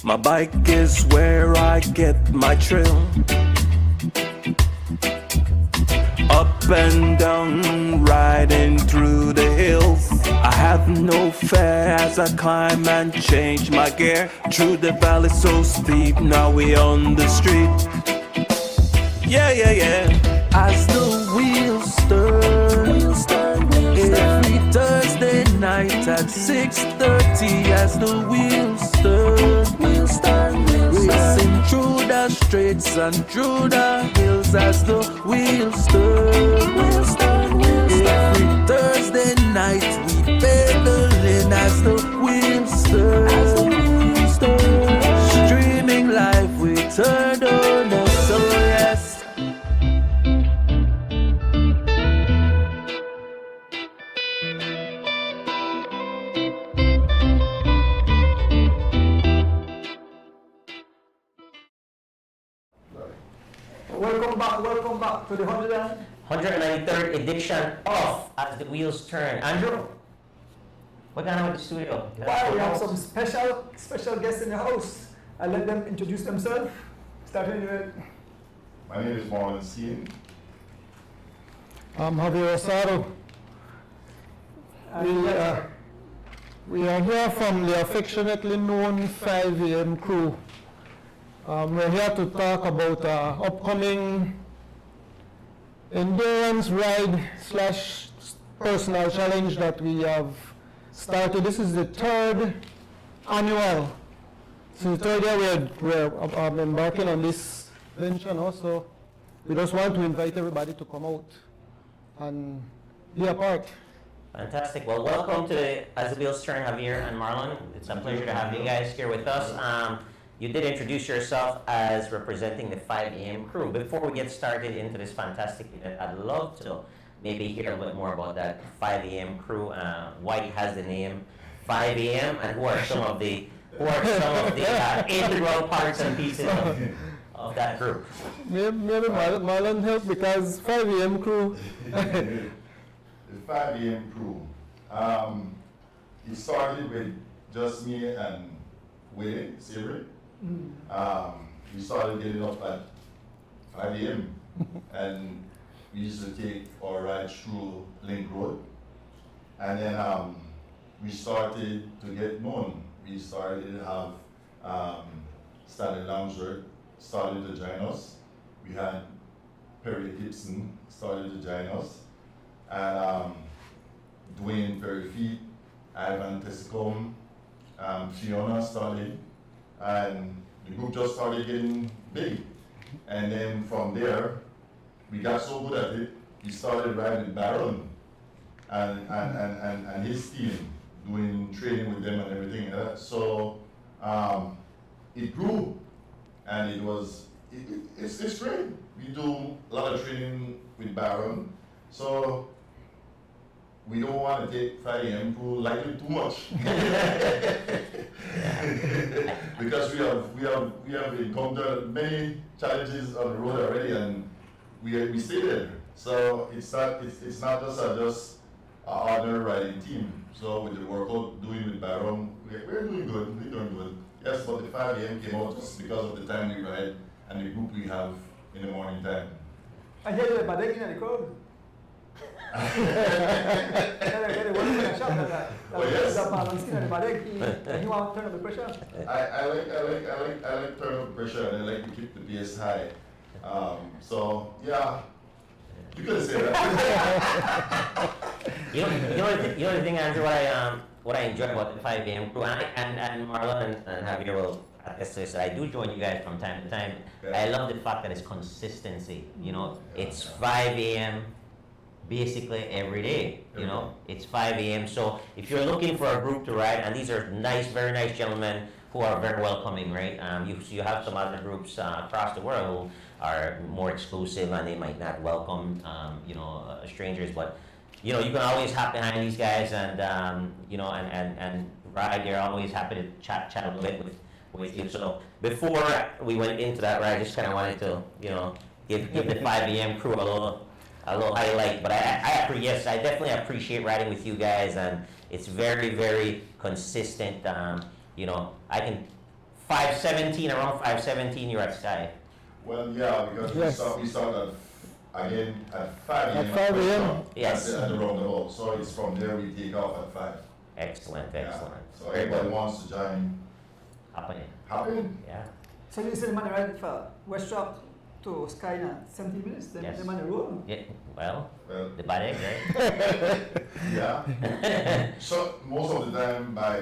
My bike is where I get my thrill. Up and down, riding through the hills. I have no fear as I climb and change my gear. Through the valley so steep, now we on the street. Yeah, yeah, yeah. As the wheels turn, every Thursday night at 6:30. As the wheels turn, racing through the streets and through the hills. As the wheels turn, every Thursday night we pedaling. As the wheels turn, streaming live we turn on us. So yes. Welcome back to the 193rd edition of As the Wheels Turn. Andrew, what kind of with the studio? Why we have some special guests in the house. I'll let them introduce themselves. Starting with My name is Marlon Steen. I'm Javier Rosado. We are here from the affectionately known 5 AM crew. We're here to talk about upcoming endurance ride / personal challenge that we have started. This is the 3rd annual. So the 3rd year we're embarking on this venture now, so we just want to invite everybody to come out and be a part. Fantastic. Well, welcome to As the Wheels Turn, Javier and Marlon. It's a pleasure to have you guys here with us. You did introduce yourself as representing the 5 AM crew. Before we get started into this fantastic event, I'd love to maybe hear a little bit more about that 5 AM crew, why it has the name 5 AM, and who are some of the integral parts and pieces of that group. Maybe Marlon help because 5 AM crew. The 5 AM crew. It started with just me and Willie Savory. We started getting up at 5 AM and we used to take our rides through Link Road. And then we started to get known. We started to have Stanley Longworth started to join us. We had Perry Gibson started to join us. And Dwayne Perry-Feet, Ivan Tescombe, Fiona started, and the group just started getting big. And then from there, we got so good at it, we started riding with Baron and his team, doing training with them and everything. So it grew, and it's great. We do a lot of training with Baron, so we don't want to take 5 AM crew lightly too much. Because we have encountered many challenges on the road already, and we stay there. So it's not just an ordinary riding team. So with the workout doing with Baron, we're doing good. We're doing good. Yes, but the 5 AM came out just because of the time we ride and the group we have in the morning time. I hear you, but they're in the crowd. Oh, yes. He want to turn up the pressure. I like turn up pressure, and I like to keep the pace high. So yeah, you could say that. You know the thing, Andrew, what I enjoy about the 5 AM crew, and Marlon and Javier will attest to this, I do join you guys from time to time. Yeah. I love the fact that it's consistency. You know, it's 5 AM. Basically every day, you know, it's 5 AM. So if you're looking for a group to ride, and these are nice, very nice gentlemen who are very welcoming, right? You have some other groups across the world who are more exclusive and they might not welcome, strangers. But you know, you can always hop behind these guys and and ride. They're always happy to chat a little bit with you. So before we went into that ride, I just kind of wanted to give the 5 AM crew a a little highlight. But yes, I definitely appreciate riding with you guys, and it's very, very consistent. You know, I can 5:17, around 5:17, you're at Sky. Well, yeah, because Yes. we start again at 5 a.m. At 5 a.m. Yes. At the roundabout. So it's from there we take off at 5. Excellent, Yeah. excellent. So Very everybody good. wants to join. Happening. Happen? Yeah. So you said the man ride for West Rock to Sky now 17 minutes, then Yes. the man roll. Yeah. Well, Well, the bad egg, right? yeah. So most of the time by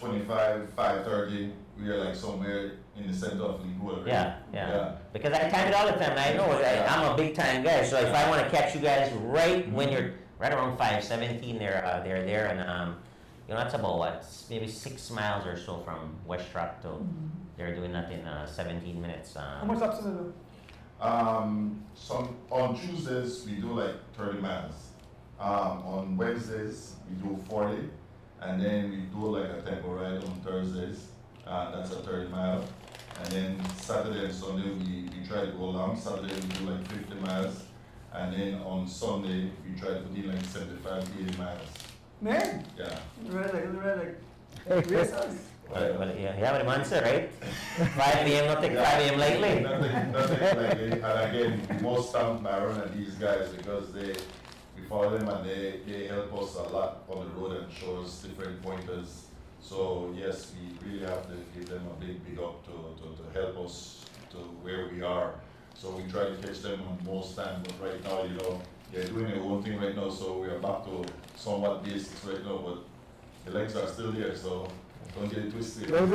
5:30, we are like somewhere in the center of League Road. Yeah, yeah. Because I time it all the time. And I know I'm a big time guy, so if I want to catch you guys right when you're right around 5:17, they're there, and you know that's about what, maybe 6 miles or so from West Rock to. They're doing that in 17 minutes. How much laps do they do? On Tuesdays we do like 30 miles. On Wednesdays we do 40, and then we do like a tempo ride on Thursdays. That's a 30 mile. And then Saturday and Sunday we try to go long. Saturday we do like 50 miles, and then on Sunday we try to put in like 75, 80 miles. Man, Yeah. you ride like racers. Well, yeah, you have a answer, right? 5 a.m. not take 5 a.m. lightly. Nothing like it. And again, we most thank Byron and these guys because we follow them and they help us a lot on the road and show us different pointers. So yes, we really have to give them a big up to help us to where we are. So we try to catch them on most times, but right now, you know, they're doing their own thing right now, so we are back to somewhat basics right now, but the legs are still there, so don't get it twisted. Well,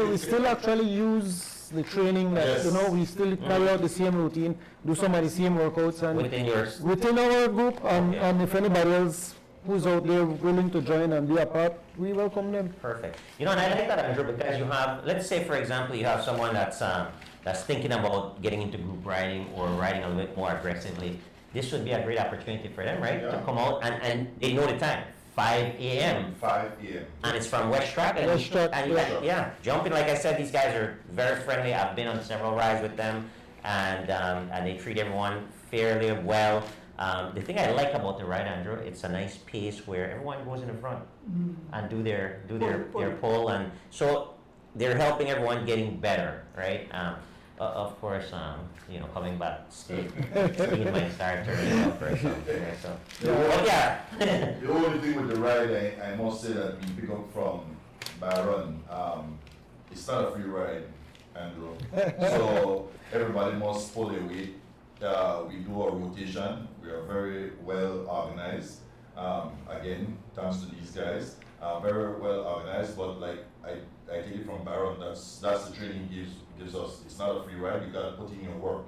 we still actually use the training that, Yes. we still carry out the same routine, do some of the same workouts and Within yours. within our group, Okay. and if anybody else who's out there willing to join and be a part, we welcome them. Perfect. You know, and I like that, Andrew, because you have, let's say, for example, you have someone that's thinking about getting into group riding or riding a little bit more aggressively. This would be a great opportunity for them, right? To Yeah. come out and they know the time, 5 a.m. 5 a.m. And it's from West Track. And, West Track, and yeah. jumping, like I said, these guys are very friendly. I've been on several rides with them, and they treat everyone fairly well. The thing I like about the ride, Andrew, it's a nice pace where everyone goes in the front and do their pull, and so they're helping everyone getting better, right? Of course, coming back, Steve might start turning up or something. So, but yeah. The only thing with the ride, I must say that we pick up from Byron, it's not a free ride, Andrew. So everybody must pull their weight. We do a rotation. We are very well organized. Again, thanks to these guys, very well organized. But like I take it from Byron, that's the training gives us. It's not a free ride. You gotta put in your work.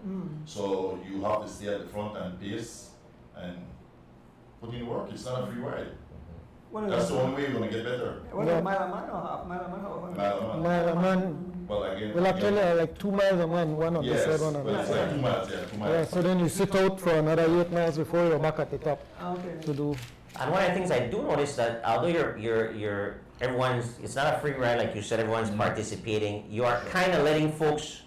So you have to stay at the front and pace and put in work. It's not a free ride. What That's is the only way you're gonna get better. What is mile a man or half mile a man or what? Mile a man, Well, again. well actually like 2 miles a man, one on the Yes, side, one on well, the it's side. like 2 miles, yeah, 2 Yeah, miles. so then you sit out for another 8 miles before you're back at the top Okay. to do. And one of the things I do notice that although everyone's, it's not a free ride like you said, everyone's participating. You are kind of letting folks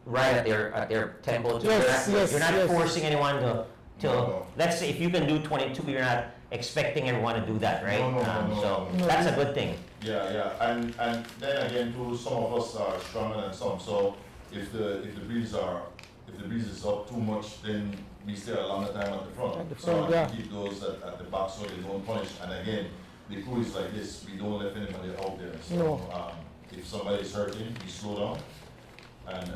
ride at their tempo. You're not Yes. forcing anyone to. No. Let's say if you can do 22, you're not expecting everyone to do that, right? No. So that's a good thing. Yeah, and then again too, some of us are stronger than some. So if the breeze is up too much, then we stay a longer time at the front. At the So front, I yeah. keep those at the back so they don't punish. And again, the crew is like this. We don't let anybody out there. So No. if somebody is hurting, we slow down and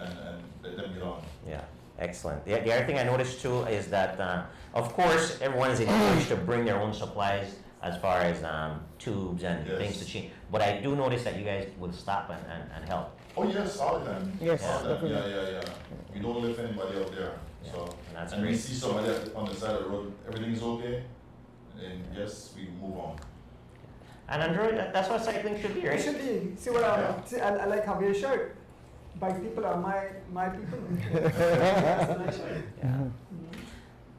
let them get on. Yeah, excellent. The other thing I noticed too is that, of course, everyone is encouraged to bring their own supplies as far as tubes and Yes. things to change. But I do notice that you guys will stop and help. Oh yes, all the time. Yes, All the time. definitely. Yeah. We don't leave anybody out there. Yeah, So and that's and we great. see somebody on the side of the road, everything's okay, and yes, we move on. And Andrew, that's what cycling should be, It right? should be. See what I like Javier's shirt. Bike people are my people. That's a nice shirt. Yeah.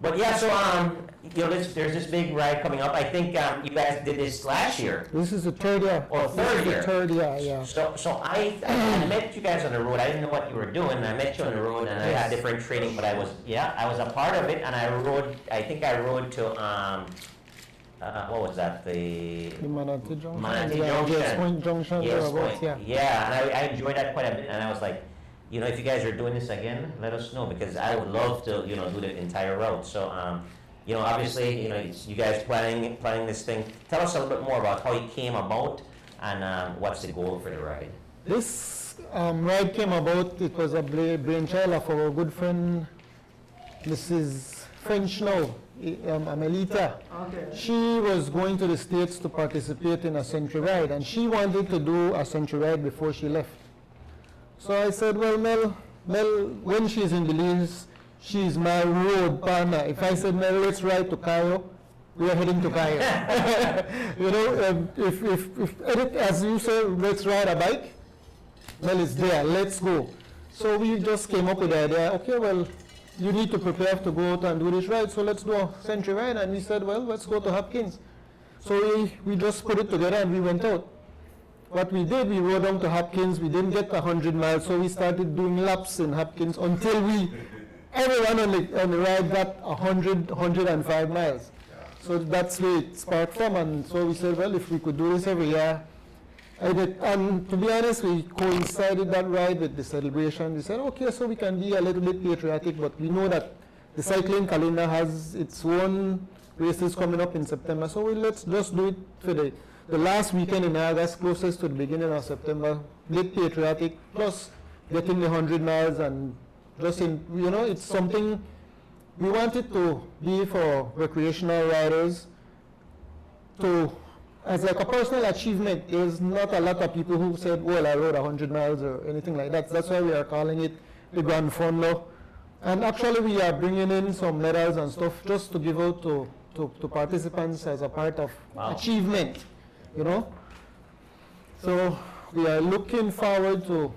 But yeah, so there's this big ride coming up. I think you guys did this last year. This is the third year. Or This third is the year. third year, yeah. So I met you guys on the road. I didn't know what you were doing. And I met you on the road, and I had different training. But I was a part of it, and I rode. I think I rode to what was that? The Manatee Junction. Manatee yeah, Junction. Yes Point Junction. Yes, thereabouts, Point. Yeah, and I enjoyed that quite a bit. And I was like, you know, if you guys are doing this again, let us know, because I would love to, you know, do the entire route. So, you know, obviously, you know, it's you guys planning this thing. Tell us a little bit more about how it came about and what's the goal for the ride. This ride came about, it was a brainchild of our good friend, Mrs. French now, Amelita. Okay. She was going to the States to participate in a century ride, and she wanted to do a century ride before she left. So I said, well, Mel, when she's in Belize, she's my road partner. If I said, Mel, let's ride to Cairo, we are heading to Cairo. You know, if as you say, let's ride a bike, Mel is there, let's go. So we just came up with the idea, okay, well, you need to prepare to go out and do this ride, so let's do a century ride. And we said, well, let's go to Hopkins. So we just put it together and we went out. What we did, we rode down to Hopkins. We didn't get 100 miles, so we started doing laps in Hopkins until everyone on the ride got 105 miles. So that's where it sparked from, and so we said, well, if we could do this every year. And to be honest, we coincided that ride with the celebration. We said, okay, so we can be a little bit patriotic, but we know that the cycling calendar has its own races coming up in September, so let's just do it for the last weekend in August, closest to the beginning of September, bit patriotic, plus getting the 100 miles, and just in, you know, it's something we wanted to be for recreational riders, as like a personal achievement. There's not a lot of people who said, well, I rode 100 miles or anything like that. That's why we are calling it the Grand Fondo. And actually we are bringing in some medals and stuff just to give out to participants as a part of achievement. You know, so we are looking forward to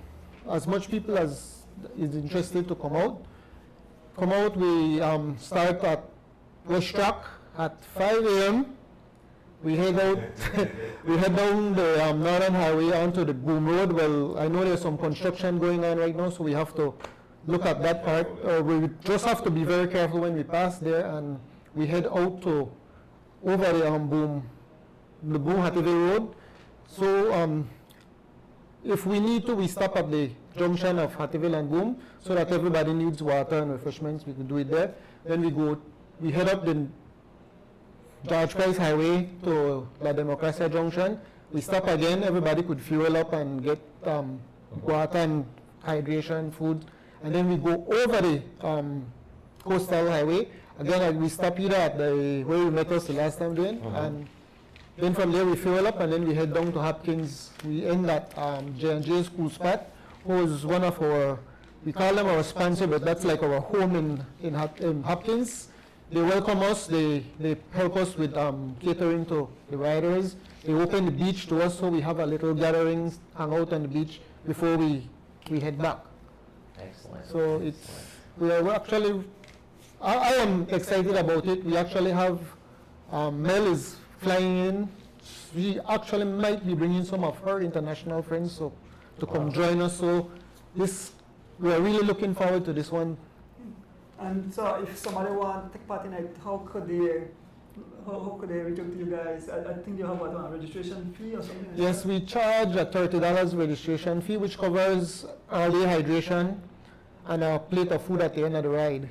as much people as is interested to come out. We start at West Track at 5 a.m. We head out. We head down the Northern Highway onto the Boom Road. Well, I know there's some construction going on right now, so we have to look at that part. We just have to be very careful when we pass there, and we head out to over the Boom Hattieville Road. So if we need to, we stop at the junction of Hattieville and Boom, so that everybody needs water and refreshments, we can do it there. Then we head up the George Price Highway to La Democracia Junction. We stop again, everybody could fuel up and get water and hydration, food. And then we go over the Coastal Highway. Again, we stop either at the where we met us the last time doing, and then from there we fuel up, and then we head down to Hopkins. We end at J&J School Spot, who is one of our, we call them our sponsor, but that's like our home in Hopkins. They welcome us, they help us with catering to the riders. They open the beach to us, so we have a little gatherings, hang out on the beach before we head back. Excellent. So we're actually, I am excited about it. We actually have, Mel is flying in. We actually might be bringing some of her international friends to come join us. So we're really looking forward to this one. And so if somebody want to take part in it, how could they reach out to you guys? I think you have a registration fee or something? Yes, we charge a $30 registration fee, which covers all-day hydration and a plate of food at the end of the ride.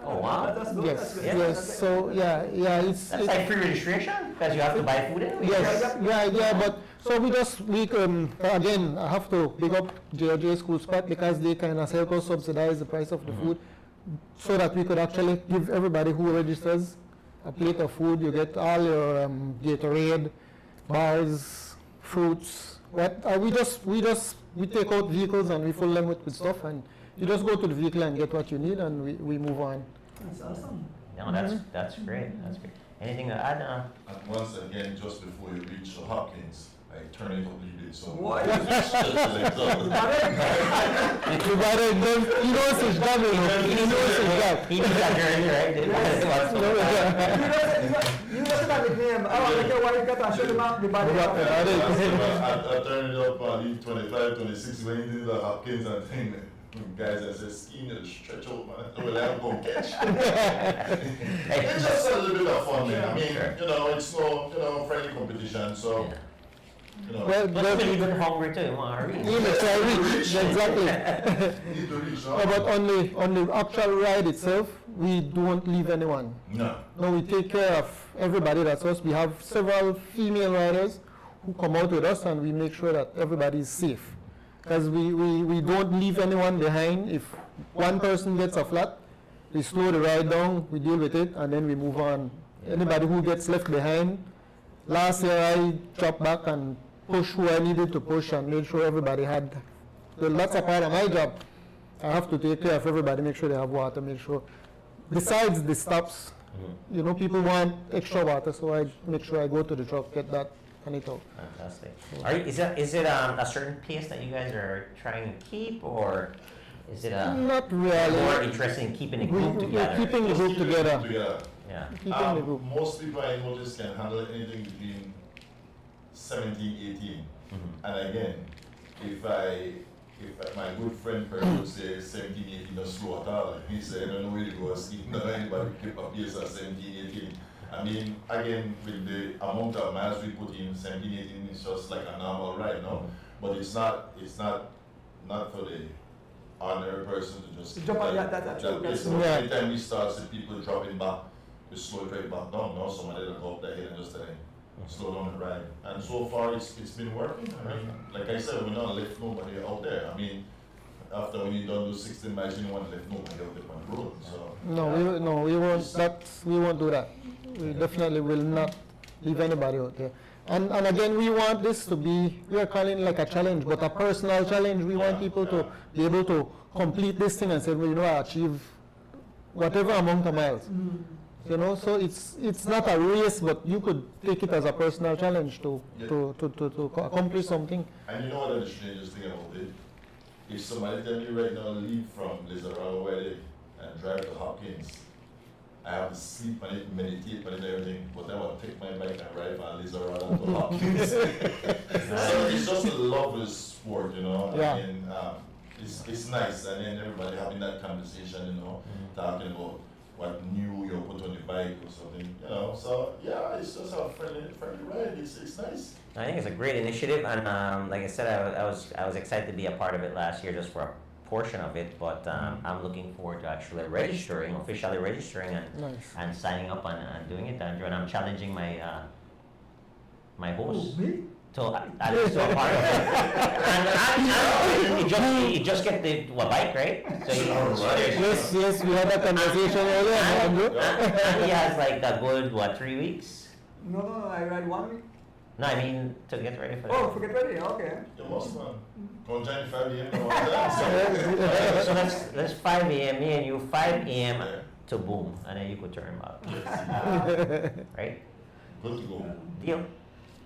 Oh, wow. That's good. Yes, That's good. yes. That's So yeah, That's like free registration, because you have to buy food anyway. yes, yeah. But so we again, I have to big up J&J School Spot, because they kind of help us subsidize the price of the food, so that we could actually give everybody who registers a plate of food. You get all your Gatorade, bars, fruits. We take out vehicles and we fill them with stuff, and you just go to the vehicle and get what you need, and we move on. That's awesome. No, that's great. That's great. Anything to add? And once again, just before you reach Hopkins, I turn it up a little bit, so. What? Just like so. You better, you know it's his job, you know. You know it's his job. He needs that journey, right? You look at the name. Oh, look at what you got to show them out the body. I turn it up leave 25, 26 when you do the Hopkins and thing. Guys that say skiing and stretch out, man. Well, I'm going to catch. It's just a little bit of fun, man. I mean, you know, it's no, friendly competition, so, Yeah. you know. Well, But when you're hungry too, you want to read. you know, so I reach, exactly. Need to reach No, out. but on the actual ride itself, we don't leave anyone. No. No, we take care of everybody that's us. We have several female riders who come out with us, and we make sure that everybody is safe. Because we don't leave anyone behind. If one person gets a flat, we slow the ride down, we deal with it, and then we move on. Anybody who gets left behind, last year I dropped back and pushed who I needed to push and made sure everybody had. Well, that's a part of my job. I have to take care of everybody, make sure they have water, make sure. Besides the stops, you know, people want extra water, so I make sure I go to the truck, get that, and it out. Fantastic. Is it a certain pace that you guys are trying to keep, or is it Not more really. interested in keeping the We- group We're together? keeping the group together. Yeah. Keeping the group. Most people I notice can handle anything between 17, 18. Mhm. And again, if my good friend Perry would say 17, 18 is slow at all, he said, I don't know where to go ski, not anybody keep a pace at 17, 18. I mean, again, with the amount of miles we put in, 17, 18 is just like a normal ride, no? But it's not for the ordinary person to just. To jump on that jump. that's- So Yeah. every time we start, see people dropping back, we slow it right back down, no? Somebody will go up the hill and just slow down the ride. And so far, it's been working. I mean, like I said, we're not left nobody out there. I mean, after when you don't do 16 miles, you don't want to leave nobody out there on the road, so. No, we won't. We won't do that. We definitely will not leave anybody out there. And again, we want this to be, we are calling it like a challenge, but a personal challenge. We want people to be able to complete this thing and say, well, you know, I achieve whatever amount of miles. You know, so it's not a race, but you could take it as a personal challenge to accomplish something. And you know what the strangest thing about it? If somebody tell me right now, leave from Lizarado Valley and drive to Hopkins, I have to sleep on it, meditate on it and everything, but then I will take my bike and ride from Lizarado to Hopkins. So it's just a lovely sport, you know? Yeah. I mean, it's nice, and then everybody having that conversation, you know, talking about what new you put on the bike or something, you know? So, yeah, it's just a friendly ride, it's nice. I think it's a great initiative, and like I said, I was excited to be a part of it last year, just for a portion of it. But I'm looking forward to actually registering, officially registering, Nice. and signing up and doing it, Andrew. And I'm challenging my my host Me? to at least to a part of it. And you just get the bike, right? So Yes, we had that conversation earlier, Andrew. and he has like a good 3 weeks. No, I ride 1 week. No, I mean to get ready for Oh, that. forget ready, okay. The most fun. Come join 5 a.m. come on down. So let's 5 a.m. me and you 5 a.m. Yeah. to boom, and then you could turn back. Right? Good to go. Deal?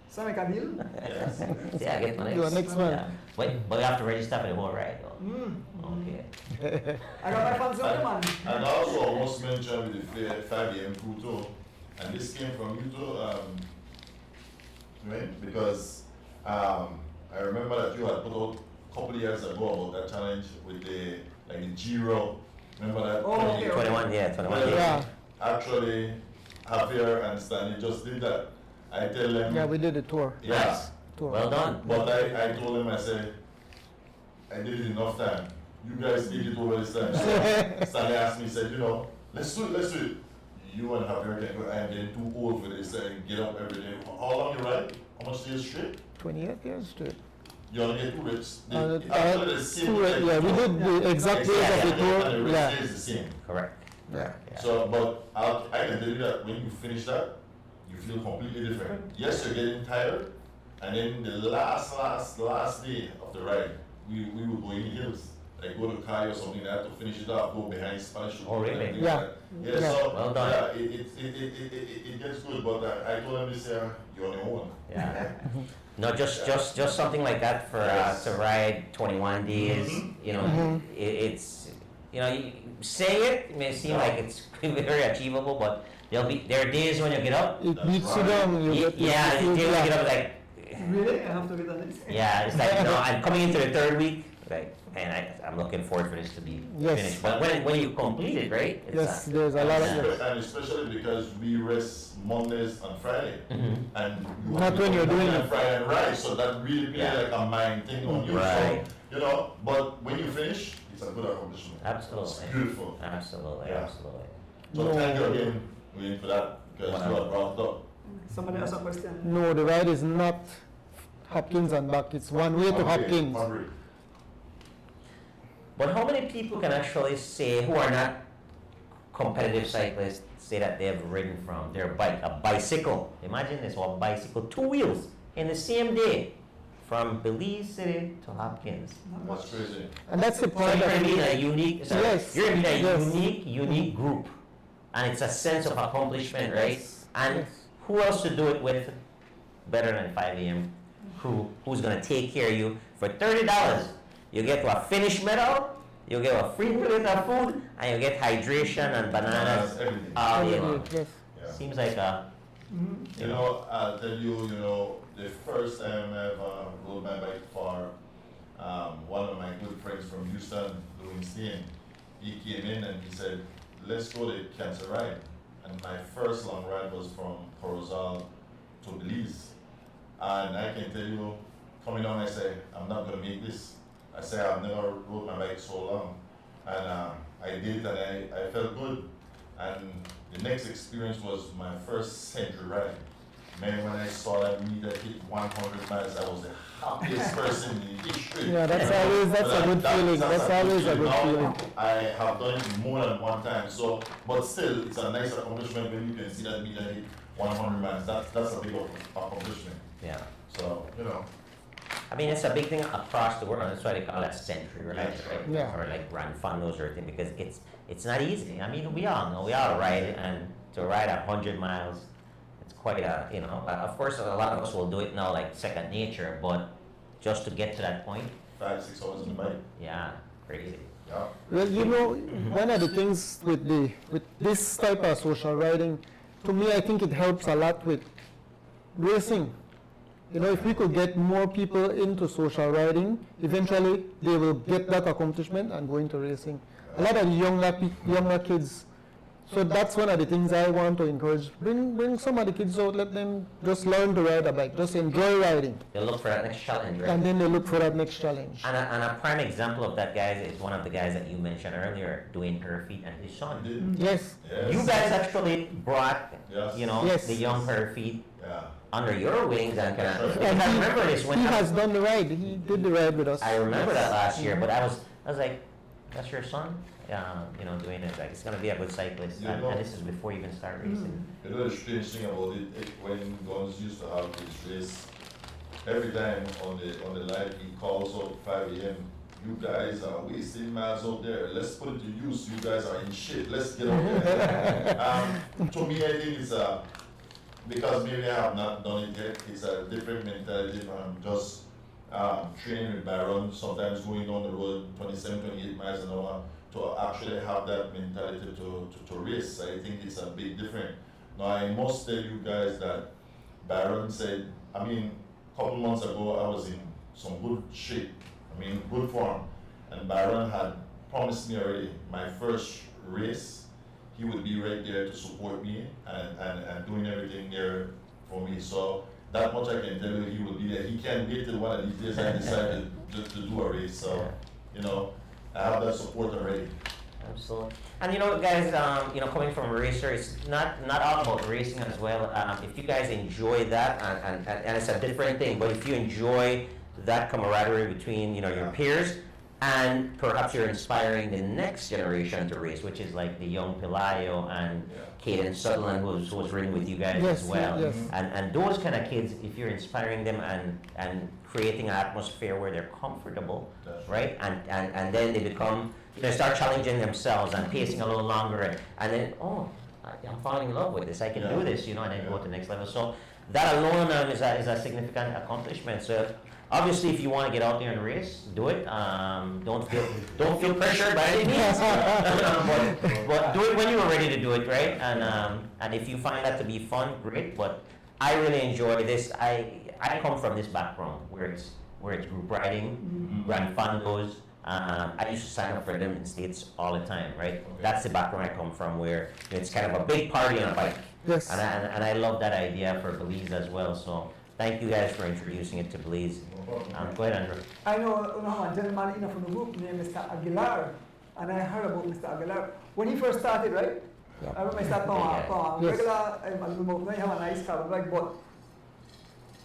So make a deal? Yes. Yeah, I get my You are next one. Yeah. But you have to register for the whole ride though. Okay. I got my funds on the man. And also, I almost mentioned with the 5 a.m. crew too, and this came from you too, right? Because I remember that you had put out a couple of years ago about that challenge with the Giro. Remember that? Oh, okay. 21, yeah, 21 days. Yeah, Actually, Javier and Stanley just did that. I tell them. yeah, we did the tour. Yeah. Nice. Tour. Well done. But I told him, I said, I did it enough time. You guys did it over this time. So Stanley asked me, he said, you know, let's do it. You and Javier can go, I'm getting too old for this and get up every day. How long you ride? How much days straight? 28 years straight. You only get 2 races. Actually, the same. Yeah, we did the exact days of the And tour. the race Yeah, day is the same. Correct. yeah. Yeah. So, but I can tell you that when you finish that, you feel completely different. Yes, you're getting tired, and then the last day of the ride, we were going hills. like go to Kai or something like that to finish it off, go behind Spanish. Oh, really? and things Yeah. like that. Yeah, Yeah. so Well done. yeah, it gets good, but I told him this year, you're on your own. Yeah. No, just something like that for Yes. to ride 21 days. You know, it's you know, saying it may seem like it's very achievable, but there are days when you get up. It That's beats you right. down. You get Yeah, you days feel when you get flat. up like. Really? I have to get on it? Yeah, it's like, no, I'm coming into the third week, like, and I'm looking forward for this to be Yes. finished. But when you complete it, right? It's, Yes, there's a lot of Yeah. yes. And especially because we rest Mondays and Friday. Mhm. And you Not want to when you're come doing on it. Friday and ride, so that really be Yeah. like a mind thing on you. Right. So, you know, but when you finish, it's a good accomplishment. Absolutely. It's beautiful. Absolutely, Yeah. absolutely. So No. thank you again, Wayne, for that, because you Whatever. have brought it up. Somebody has a question? No, the ride is not Hopkins and back. It's one way to Okay, Hopkins. hungry. But how many people can actually say, who are not competitive cyclists, say that they have ridden from their bike, a bicycle? Imagine this, a bicycle, 2 wheels, in the same day, from Belize City to Hopkins. That's crazy. And that's the So part you're gonna be in that a unique, sorry, Yes, you're gonna be in a yes. unique group, and it's a sense of accomplishment, right? Yes, And yes. who else to do it with better than 5 a.m. crew? Who's gonna take care of you for $30? You get a finished medal, you get a free plate of food, and you get hydration and bananas Everything. all day long. Yes. Yeah. Seems like a You know, I'll tell you, you know, the first time I ever rode my bike for one of my good friends from Houston, Louis Steen, he came in and he said, let's go to Cancer Ride. And my first long ride was from Corozal to Belize. And I can tell you, coming on, I said, I'm not going to make this. I said, I've never rode my bike so long. And I did, and I felt good. And the next experience was my first century ride. Man, when I saw that meter hit 100 miles, I was the happiest person in history. Yeah, that's a good feeling. That's always a good Now, feeling. I have done it more than one time, so, but still, it's a nice accomplishment when you can see that meter hit 100 miles. That's a big accomplishment. yeah. So, you know, I mean, it's a big thing across the world. That's why they call it century rides, right? Yeah. Or like Grand Fondos or anything, because it's not easy. I mean, we all know, we all ride it, and to ride 100 miles, it's quite a, you know, of course, a lot of us will do it now like second nature, but just to get to that point, 5-6 hours on the bike. yeah, crazy. Yeah. Well, you know, one of the things with this type of social riding, to me, I think it helps a lot with racing. You know, if we could get more people into social riding, eventually they will get that accomplishment and go into racing. A lot of younger kids. So that's one of the things I want to encourage. Bring some of the kids out, let them just learn to ride a bike, just enjoy riding, They look for that next challenge, right? and then they look for that next challenge. And a prime example of that, guys, is one of the guys that you mentioned earlier, Dwayne Herfeet and his son. Did? Yes, Yes. You guys actually brought, Yes. you know, Yes. the young Herfeet Yeah. under your wings, and kind of, and I remember this when he I has done the ride. He did the ride with us. I remember that last year, but I was like, that's your son? You know, doing it, like, it's gonna be a good cyclist, You and know. this is before you even start racing. You know the strange thing about it, when Guns used to have this race, every time on the live he calls out 5 a.m. You guys are wasting miles out there. Let's put it to use. You guys are in shit. Let's get out there. To me, I think it's because maybe I have not done it yet. It's a different mentality. I'm just training with Byron, sometimes going down the road 27, 28 miles an hour to actually have that mentality to race. I think it's a big difference. Now, I must tell you guys that Byron said, I mean, a couple months ago, I was in some good shape, good form. And Byron had promised me already my first race, he would be right there to support me and doing everything there for me. So that much I can tell you, he will be there. He can't wait till one of these days I decide to do a race. So, you know, I have that support already. Absolutely. And you know, guys, you know, coming from a racer, it's not all about racing as well. If you guys enjoy that, and it's a different thing, but if you enjoy that camaraderie between, you know, your peers, and perhaps you're inspiring the next generation to race, which is like the young Pelayo and Caden Sutherland, who's ridden with you guys Yes, as well. yes. And those kind of kids, if you're inspiring them and creating an atmosphere where they're comfortable, That's right? And then they become, they start challenging themselves and pacing a little longer, and then, oh, I'm falling in love with this, I can do this, you know, and then go to the next level. So that alone is a significant accomplishment. So obviously, if you want to get out there and race, do it. Don't feel pressured by any means. but do it when you are ready to do it, right? And if you find that to be fun, great. But I really enjoy this. I come from this background where it's group riding, Grand Fondos. I used to sign up for them in States all the time, right? Okay. That's the background I come from, where it's kind of a big party on a bike. Yes. And I love that idea for Belize as well. So thank you guys for introducing it to Belize. Go ahead, Andrew. I know a gentleman from the group named Mr. Aguilar, and I heard about Mr. Aguilar when he first started, right? Yeah. I remember I started Yes. regular, I have a nice car, like, but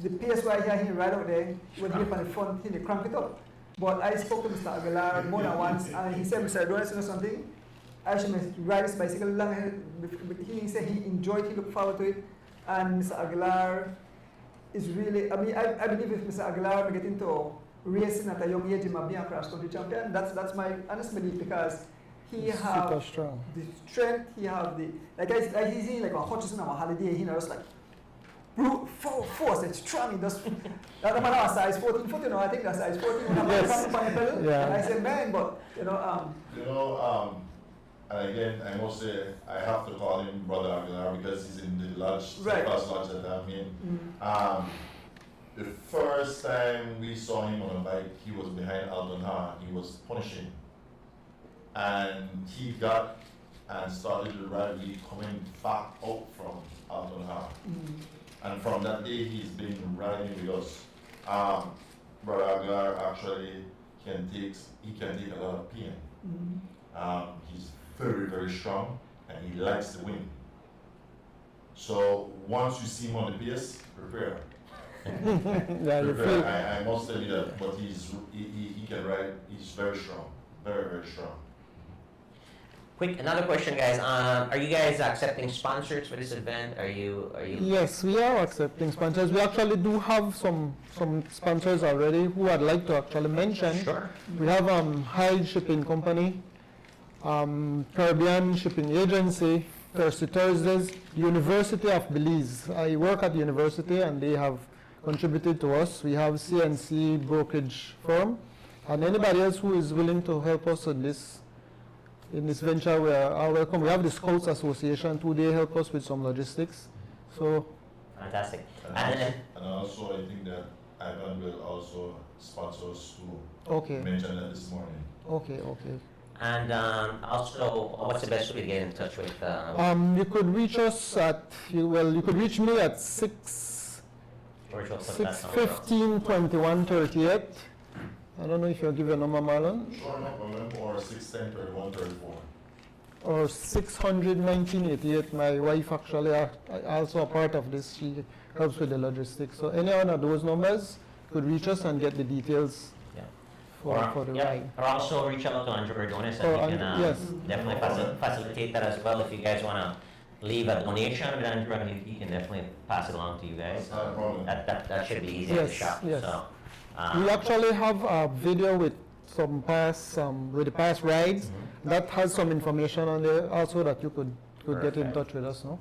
the pace right here, he ride out there, when he on the front, he crank it up. But I spoke to Mr. Aguilar more than once, and he said, Mr. Adonis, you know something? I should ride this bicycle long ahead. He said he enjoyed it, he looked forward to it, and Mr. Aguilar is really, I mean, I believe if Mr. Aguilar will get into racing at a young age, he might be a cross-country champion. That's my honest belief, because he Super have strong. the strength, he have the, like I see like a Hutchison on a holiday, he knows like, brute force, it's strong, he does, that man has size 14 foot, you know, I think that's size 14 when I'm Yes. on the pedal. Yeah. And I said, man, but, you know, And again, I must say, I have to call him Brother Aguilar because he's in the lodge, Right. first lodge that I'm in. The first time we saw him on a bike, he was behind Alton Ha. He was punishing. And he got and started the ride coming back out from Alton Ha. And from that day, he's been riding with us. Brother Aguilar actually can take a lot of pain. He's very, very strong, and he likes to win. So once you see him on the pace, prepare. Yeah, you feel. I must tell you that, but he can ride. He's very strong, very, very strong. Quick, another question, guys. Are you guys accepting sponsors for this event? Are you? Yes, we are accepting sponsors. We actually do have some sponsors already who I'd like to actually mention. Sure. We have Hyde Shipping Company, Caribbean Shipping Agency, Thirsty Thursdays, University of Belize. I work at the university and they have contributed to us. We have CNC Brokerage Firm, and anybody else who is willing to help us in this venture, we are welcome. We have the Scouts Association too. They help us with some logistics. So Fantastic. And also, I think that Ivan will also sponsor us too. okay, Mentioned that this morning. okay. And also, what's the best way to get in touch with? You could reach us at, you could reach me at 615 21 38. I don't know if you'll give your number, Marlon. Sure, no problem. Or 610 31 34. Or 600 1988. My wife actually also a part of this. She helps with the logistics. So any one of those numbers could reach us and get the details Yeah. for the Yep. ride. Or also reach out to Andrew Ordonis, Or and he can yes. definitely facilitate that as well. If you guys want to leave a donation with Andrew, he can definitely pass it along to you guys. Not a problem. That should be easy to Yes, shop. yes. So, We actually have a video with some with the past rides that has some information on there also that you could get in Perfect. touch with us. No?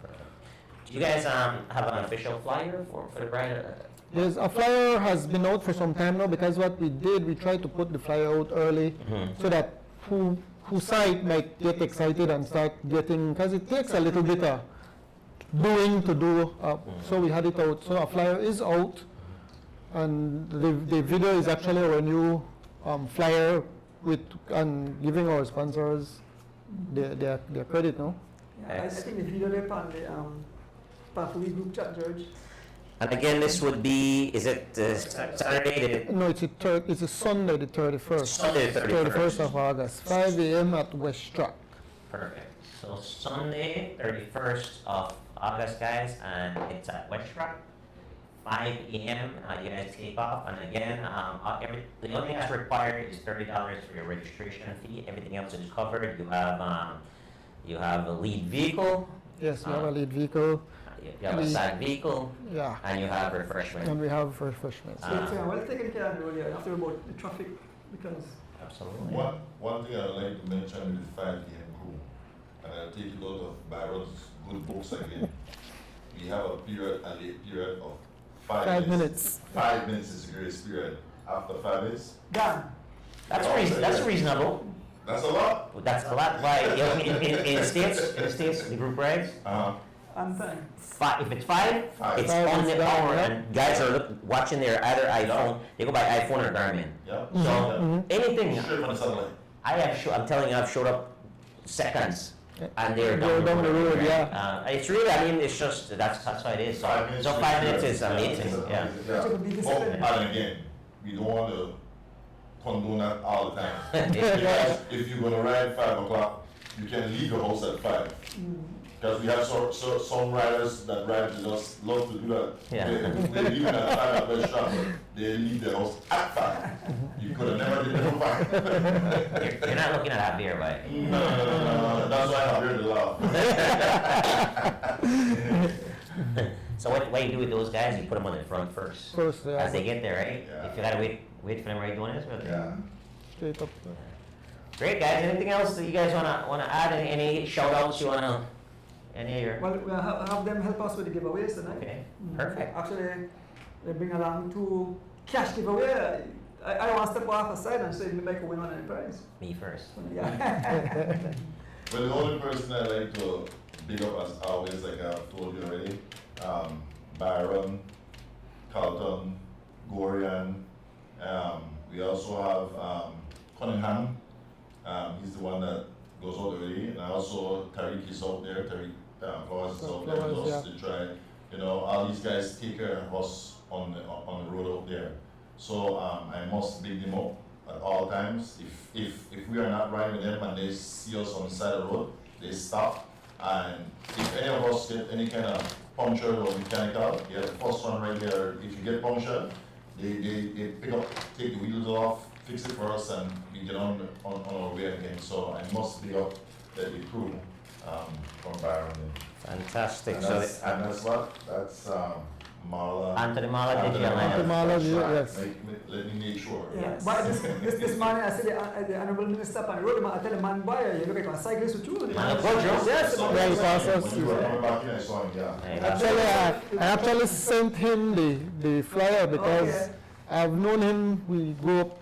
do you guys have an official flyer for the ride? There's a flyer has been out for some time now, because what we did, we tried to put the flyer out early so that who saw it might get excited and start getting, because it takes a little bit of doing to do, so we had it out. So a flyer is out, and the video is actually our new flyer and giving our sponsors their credit, no? yeah, I think the video there on the Pathway group chat, George. And again, this would be, is it Saturday? No, it's a Sunday the 31st. Sunday the 31st of August, 5 a.m. at West Track. Perfect. So Sunday, 31st of August, guys, and it's at West Track, 5 a.m. You guys take off, and again, the only thing that's required is $30 for your registration fee. Everything else is covered. You have a lead vehicle. Yes, we have a lead vehicle, You have a side vehicle, yeah, and you have refreshment. and we have refreshments. So it's well taken care of earlier, after about the traffic, because Absolutely. One thing I'd like to mention with the 5 a.m. crew, and I'll take it out of Byron's good books again. We have a late period of 5 minutes. 5 minutes is the grace period. After 5 minutes, Dan, That's reasonable. that's a lot. That's a lot. Why? In the states, the group rides. and time. If it's 5, Five. it's Five on is the down, hour, yeah. and guys are watching their either iPhone. They go by iPhone or Garmin. Yeah. So anything, Straight from the satellite. I'm telling you, I've showed up seconds, Yeah. and they're They're down the road, right? yeah. It's really, I mean, it's just that's how it is. So 5 minutes is amazing. Yeah. So to be disciplined. And again, we don't want to condone that all the time. Because if you're gonna ride 5 o'clock, you can leave your house at 5. Because we have some riders that ride to just love to do that. Yeah. They leave at 5 at the restaurant, but they leave the house at 5. You could have never did it for 5. You're not looking at Javier, right? No, that's why I'm here to laugh. So what you do with those guys? You put them on the front first, First, yeah. as they get there, right? Yeah. If you gotta wait for them, right? Doing this. Yeah. Straight up. Great, guys. Anything else that you guys wanna add? Any shout outs you wanna? Any of your? Well, we'll have them help us with the giveaways tonight. Okay, Mm. perfect. Actually, they bring along 2 cash giveaway. I want to step off aside and say maybe I can win on any prize. Me first. Yeah. But the only person I like to big up as always, like I've told you already, Byron, Carlton, Gorian. We also have Cunningham. He's the one that goes out already. And also Tariq is out there. Tariq Flowers is out there with Flowers, us to try. You know, all these guys take care of us on the road out there. So I must big them up at all times. If we are not riding with them and they see us on the side of the road, they stop. And if any of us get any kind of puncture or mechanical, yeah, the first one right there, if you get punctured, they pick up, take the wheels off, fix it for us, and we get on our way again. So I must big up the crew from Byron. Fantastic. And So that's what? That's Marla. Anthony Mala, did you Anthony Mala, yes. Let me make sure. Yeah. But this morning I said the Honorable Minister on the road, I tell the man, boy, you look like a cyclist with you. Man, good job. Yes. So, Yeah, he so passed us. when you were coming back in, I saw him, yeah. Hey, I actually sent him the flyer because Okay. I've known him, we grew up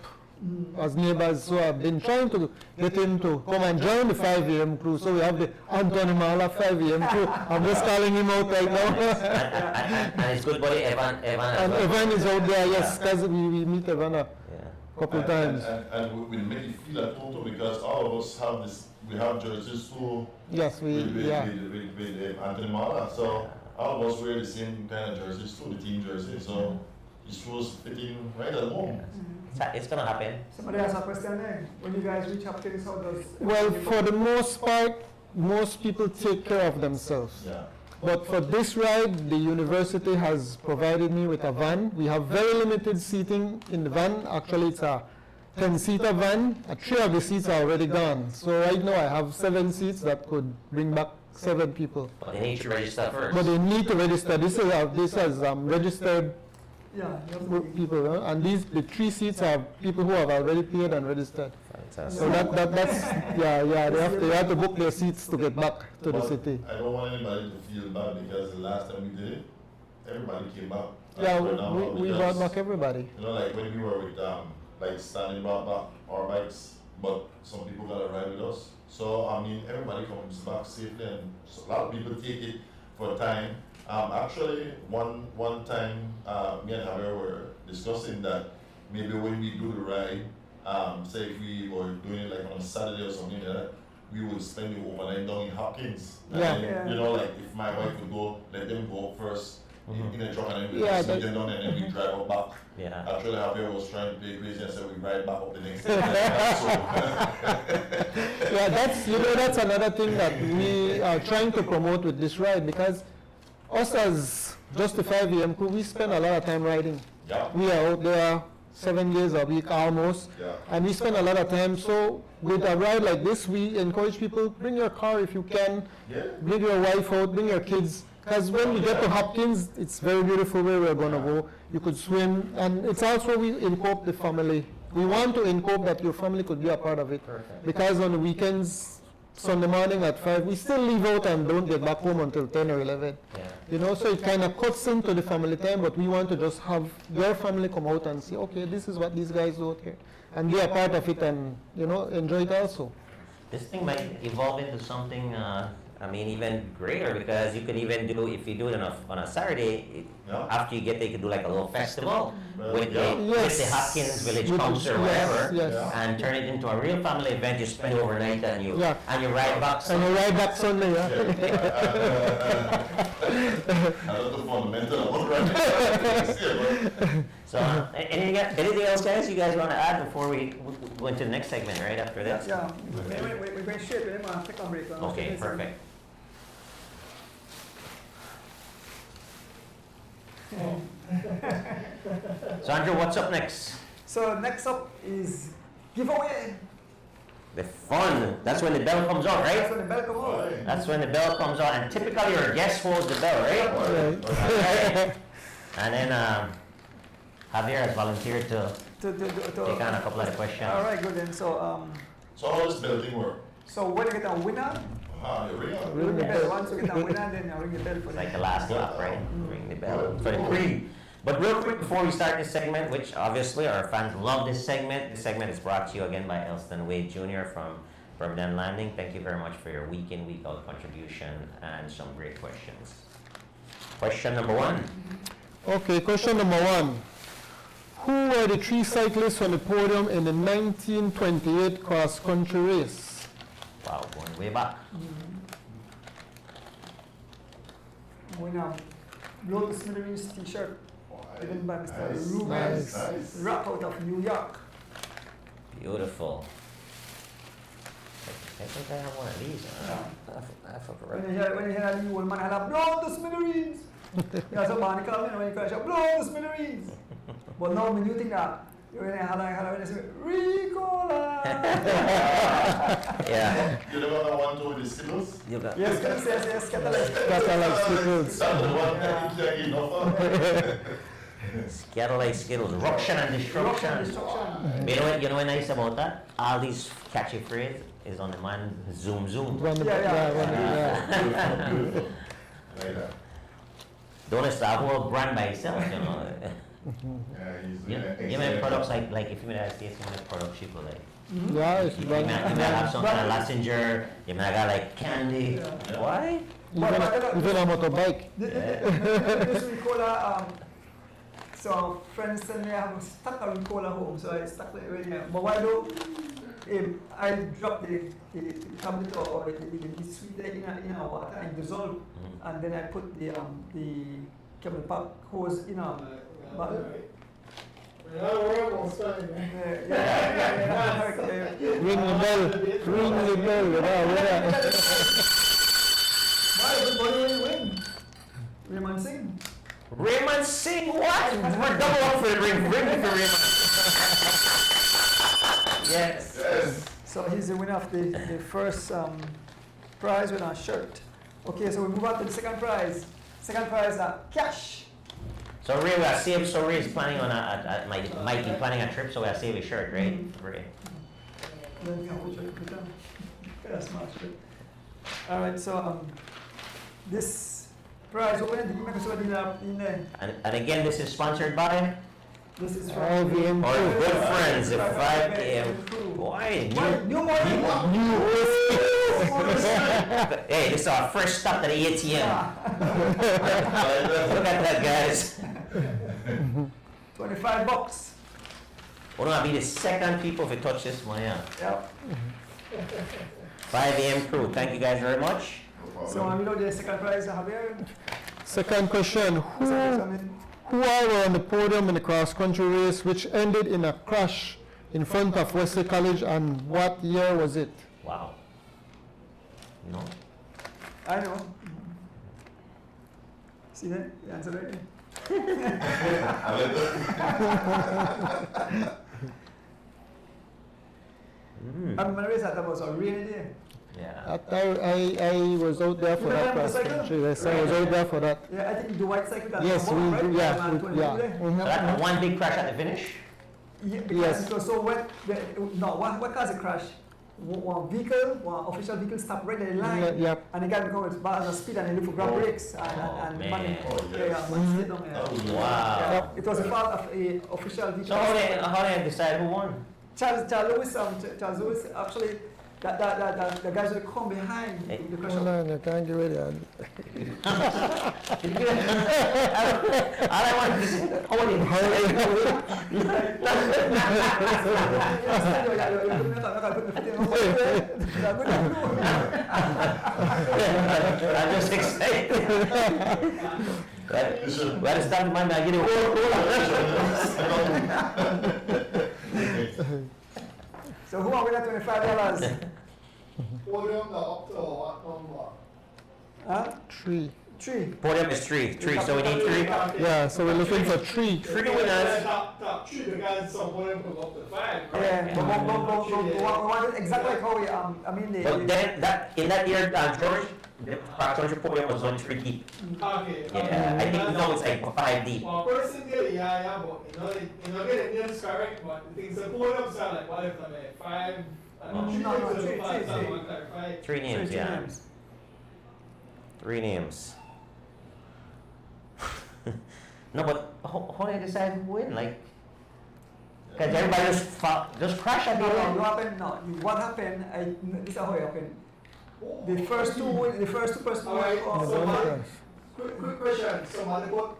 as neighbors, so I've been trying to get him to come and join the 5 a.m. crew. So we have the Anthony Mala 5 a.m. crew. I'm just calling him out right now. and his good buddy Evan. And Evan is out there, yes, because we meet Evan a Yeah. couple times. And we make you feel at home too, because all of us have this, we have jerseys too Yes, with yeah. Anthony Mala. So all of us wear the same kind of jerseys too, the team jersey. So it shows fitting right at home. It's gonna happen. Somebody has a question there. When you guys reach up to this, how does... Well, for the most part, most people take care of themselves. Yeah. But for this ride, the university has provided me with a van. We have very limited seating in the van. Actually, it's a 10-seater van. 3 of the seats are already gone. So right now I have 7 seats that could bring back 7 people. But they need to register first. But they need to register. This is registered Yeah. you have to be- people, and the 3 seats are people who have already paid and registered. Fantastic. So that's they have to book their seats to get back to the But city. I don't want anybody to feel bad, because the last time we did it, everybody came back. Yeah, Right now, we because, brought back everybody. You know, like when we were with like Stanley brought back our bikes, but some people got to ride with us. So I mean, everybody comes back safely, and so a lot of people take it for time. Actually, one time, me and Javier were discussing that maybe when we do the ride, say if we were doing it like on a Saturday or something like that, we would spend the overnight down in Hopkins. And Yeah. then, Yeah. you know, like if my wife would go, let them go first in the truck, and then we Yeah, sit that- them down, and then we drive up back. Yeah. Actually, Javier was trying to play crazy and said we ride back up the next day. Yeah, that's another thing that we are trying to promote with this ride, because us as just the 5 a.m. crew, we spend a lot of time riding. Yeah. We are out there 7 days a week almost, Yeah. and we spend a lot of time. So with a ride like this, we encourage people, bring your car if you can, Yeah. bring your wife out, bring your kids. Because when we get to Hopkins, it's very beautiful where we're going to go. You could swim, and it's also we incorporate the family. We want to incorporate that your family could be a part of it. Perfect. Because on the weekends, Sunday morning at 5, we still leave out and don't get back home until 10 or 11. Yeah. You know, so it kind of cuts into the family time, but we want to just have your family come out and see, okay, this is what these guys do out here. And be a part of it and, you know, enjoy it also. This thing might evolve into something, even greater, because you could even do, if you do it on a Saturday, Yeah. after you get there, you could do like a little festival Well, with yeah. with the Hopkins Village With- Council or yes, whatever, yes. Yeah. and turn it into a real family event. You spend overnight and you Yeah. ride back. And you ride back Sunday, yeah? A lot of fundamental about running. So, anything else, guys? You guys want to add before we go into the next segment? Right after this. Yeah, we're going straight with him. Take a break. Okay, perfect. So, Andrew, what's up next? So next up is giveaway. The fun. That's when the bell comes out, That's right? when the bell come out. Right. That's when the bell comes out, and typically your guest holds the bell, right? Right. And then Javier has volunteered to take on a couple of the questions. All right, good then. So So how does building work? so when you get a winner, You ring up. you ring the bell. Once you get a winner, then you ring the bell for It's them. like the last lap, right? Ring the bell for the cream. But real quick before we start this segment, which obviously our fans love this segment is brought to you again by Elston Wade Jr. from Birmingham Landing. Thank you very much for your week in, week out contribution and some great questions. Question number 1. Okay, question number 1. Who were the 3 cyclists on the podium in the 1928 cross-country race? Wow, going way back. Winner, Blow the Smithereens t-shirt given by Mr. Nice, Ruben nice. Rock out of New York. Beautiful. I think I have one of these. I forgot. When you hear a new old man, I'll blow the Smithereens. That's what man call me when you crash out, blow the Smithereens. But now when you think that, you're in a when you say, Ricola. Yeah. You never know one to with the Skittles? You got. Yes, catalyst. That's all like Skittles. That's the one that you can't eat enough of. Scatterlight Skittles, ruction and destruction. Destruction. You know what nice about that? All these catchy phrases is on the man zoom zoom. When the- Yeah. when the- Beautiful. Like that. Don't it's the whole brand by itself, you know. Yeah, he's You doing an you may excellent products job. like if you may have taste some products people like. Yeah, it's You may have some kind of Lassinger, you may have like candy. Yeah. Why? even a motorbike. This Ricola, so friends tell me I have a stack of Ricola home, so I stuck it right here. But why do I drop the tablet or the sweet in a water and dissolve, and then I put the cable pack hose in a bottle. Ring the bell, ring the bell, yeah. Why everybody win? Raymond Singh. Raymond Singh, what? We're double up for the ring for Raymond. Yes. Yes. So he's the winner of the first prize with our shirt. Okay, so we move on to the second prize. Second prize, cash. So Ray, we are saved. So Ray is planning on might be planning a trip. So we are saving a shirt, right? Ray. All right, so this prize open in And again, this is sponsored by this is from LVM our Crew. good friends, the 5 a.m. Why? New morning. Hey, this is our first stop at the ATM. Look at that, guys. $25. We're gonna be the second people to touch this money. Yeah. Yep. 5 a.m. crew. Thank you guys very much. No So problem. we know the second prize, Javier. Second question, who all were on the podium in the cross-country race which ended in a crash in front of Wesley College, and what year was it? Wow. No. I know. See that? The answer right there. Mm. I remember that was a rainy day. Yeah. I was out there for You that remember the cross cycle? country. Yes, I was out there for that. Yeah, I think the white cycle can Yes, come we up, right? do. Yeah, Man, 22 yeah. there. So that one big crash at the finish? Yeah, Yes. because so what caused the crash? One official vehicle stopped right in the line, Yep. and the guy because it's bad speed and he looked for grab brakes and man. man, Oh, yeah, yes. man stayed down there. Oh, Wow. Yeah, it was the fault of a official vehicle. So how they decide who won? Charles Lewis actually the guys that come behind the crash. Hold on, you can't get ready. All I want to say, how do I'm just excited. Where is that man? I get it. So who are winning $25? Podium the up to what number? Huh? 3. 3. Podium is three. So we need three. Yeah, so we're looking for 3. Three winners. Top three, the guys some podium could go up to 5. Yeah, but we want it exactly like how we I mean the But then in that year, George, the cross-country podium was only 3 deep. Okay. Yeah, I think now it's like 5 deep. Well, personally, yeah, but you know, get the names correct, but the things the podium sound like what if I'm at 5? No, three. 5. 3 names, three yeah. names. 3 names. No, but how do they decide who win? Like, because everybody just crash at the end. What happened? This is how it happened. The first two persons Alright, were so November. quick question. Somebody put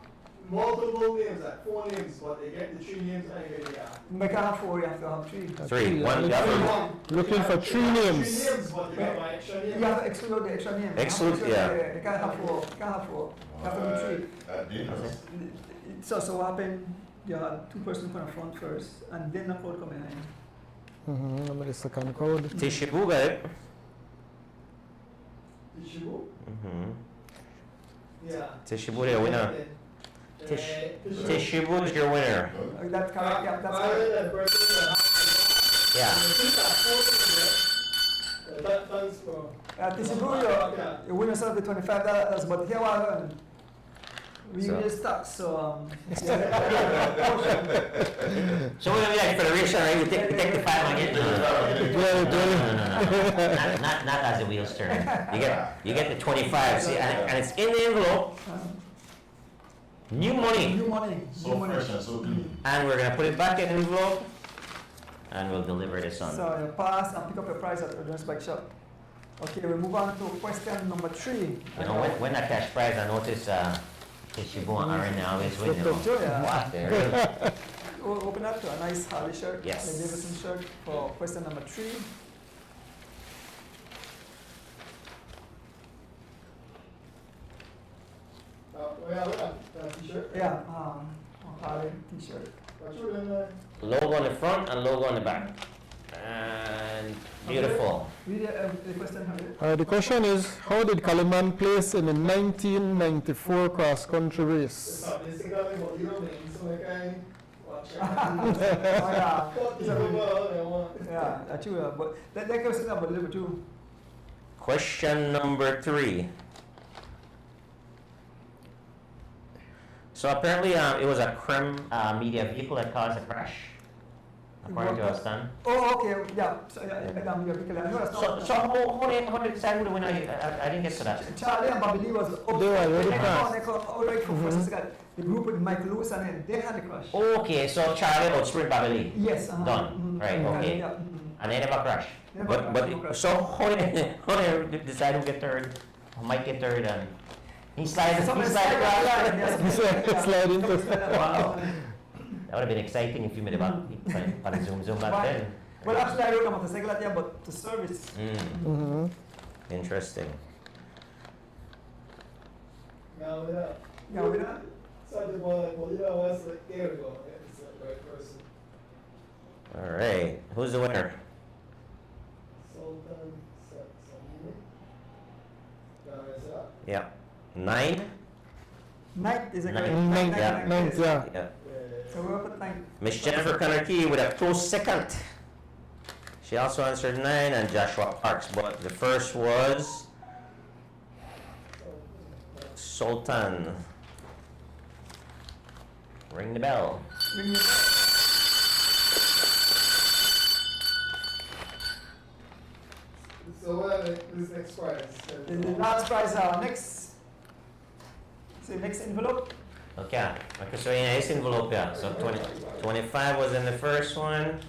multiple names, like 4 names, but they get the 3 names and they get the we can have 4, you have to have 3. 3, 1, the other. Looking for 3 names. 3 names, but they got my extra name. You have to exclude the extra name. Exclude, yeah. You can't have 4. You can't have 4. You have to be 3. So what happened? You had 2 persons come in front first, and then the crowd come behind. Remember the second code. Tishibu got it. Tishibu? Mm-hmm. Yeah. Tishibu, the winner. Tishibu is your winner. That's correct. Yeah, that's Ireland correct. Yeah. Thanks for. Tisibu, you win yourself the $25, but here what happened? We So- really stuck, so So we're gonna be like Federation, right? We take the 5 and get not as the wheels turn. You get the 25. See, and it's in the envelope. New money. new money. So fresh and so clean. And we're gonna put it back in the envelope. And we'll deliver this on. So you pass and pick up your prize at Ordnance Bike Shop. Okay, we move on to question number 3. You know, when that cash prize, I notice Tishibu and Aaron now is winning. Yeah. What the hell? We'll open up to a nice Harley shirt. Yes. Harley Davidson shirt for question number 3. T-shirt. Yeah, Harley t-shirt. What's your name? Logo on the front and logo on the back. And beautiful. Read the question, Harley. The question is, how did Kaliman place in the 1994 cross-country race? Stop this thing coming, but you don't mean so like I watch Oh, it. yeah, that's you. But that question number 2. Question number 3. So apparently it was a Creme media vehicle that caused the crash, according to us, done. Oh, okay, yeah. So, yeah, I know that's So, not. so how did you decide who to win? I didn't get to that. Charlie and Bobby Lee was up. They were already They passed. come all right for first and second. The group with Michael Lewis and then they had the crash. Okay, so Charlie outsprint Babylon. Yes. Done. Right, okay. Yeah, And they never crash. Never But crash, no crash. so how did they decide who get third? Who might get third and he slides Somebody across. Slide into- Wow. That would have been exciting if you made about on zoom back then. Well, actually, I rode a motorcycle at there, but to service. Mm, interesting. Now, yeah. Yeah, we don't. So the ball, like, well, you know, it's like, there we go. It's the right person. All right, who's the winner? Sultan Samini. Is that? Yeah, 9. Ninth is a great. Ninth, Ninth, yeah. Yeah. So we'll put ninth. Miss Jennifer Connor-Key with a close second. She also answered 9, and Joshua Parks, but the first was Sultan. Ring the bell. Ring it. So what are this next prize? The last prize, next. So next envelope. Okay, so in this envelope, yeah. So 25 was in the first one.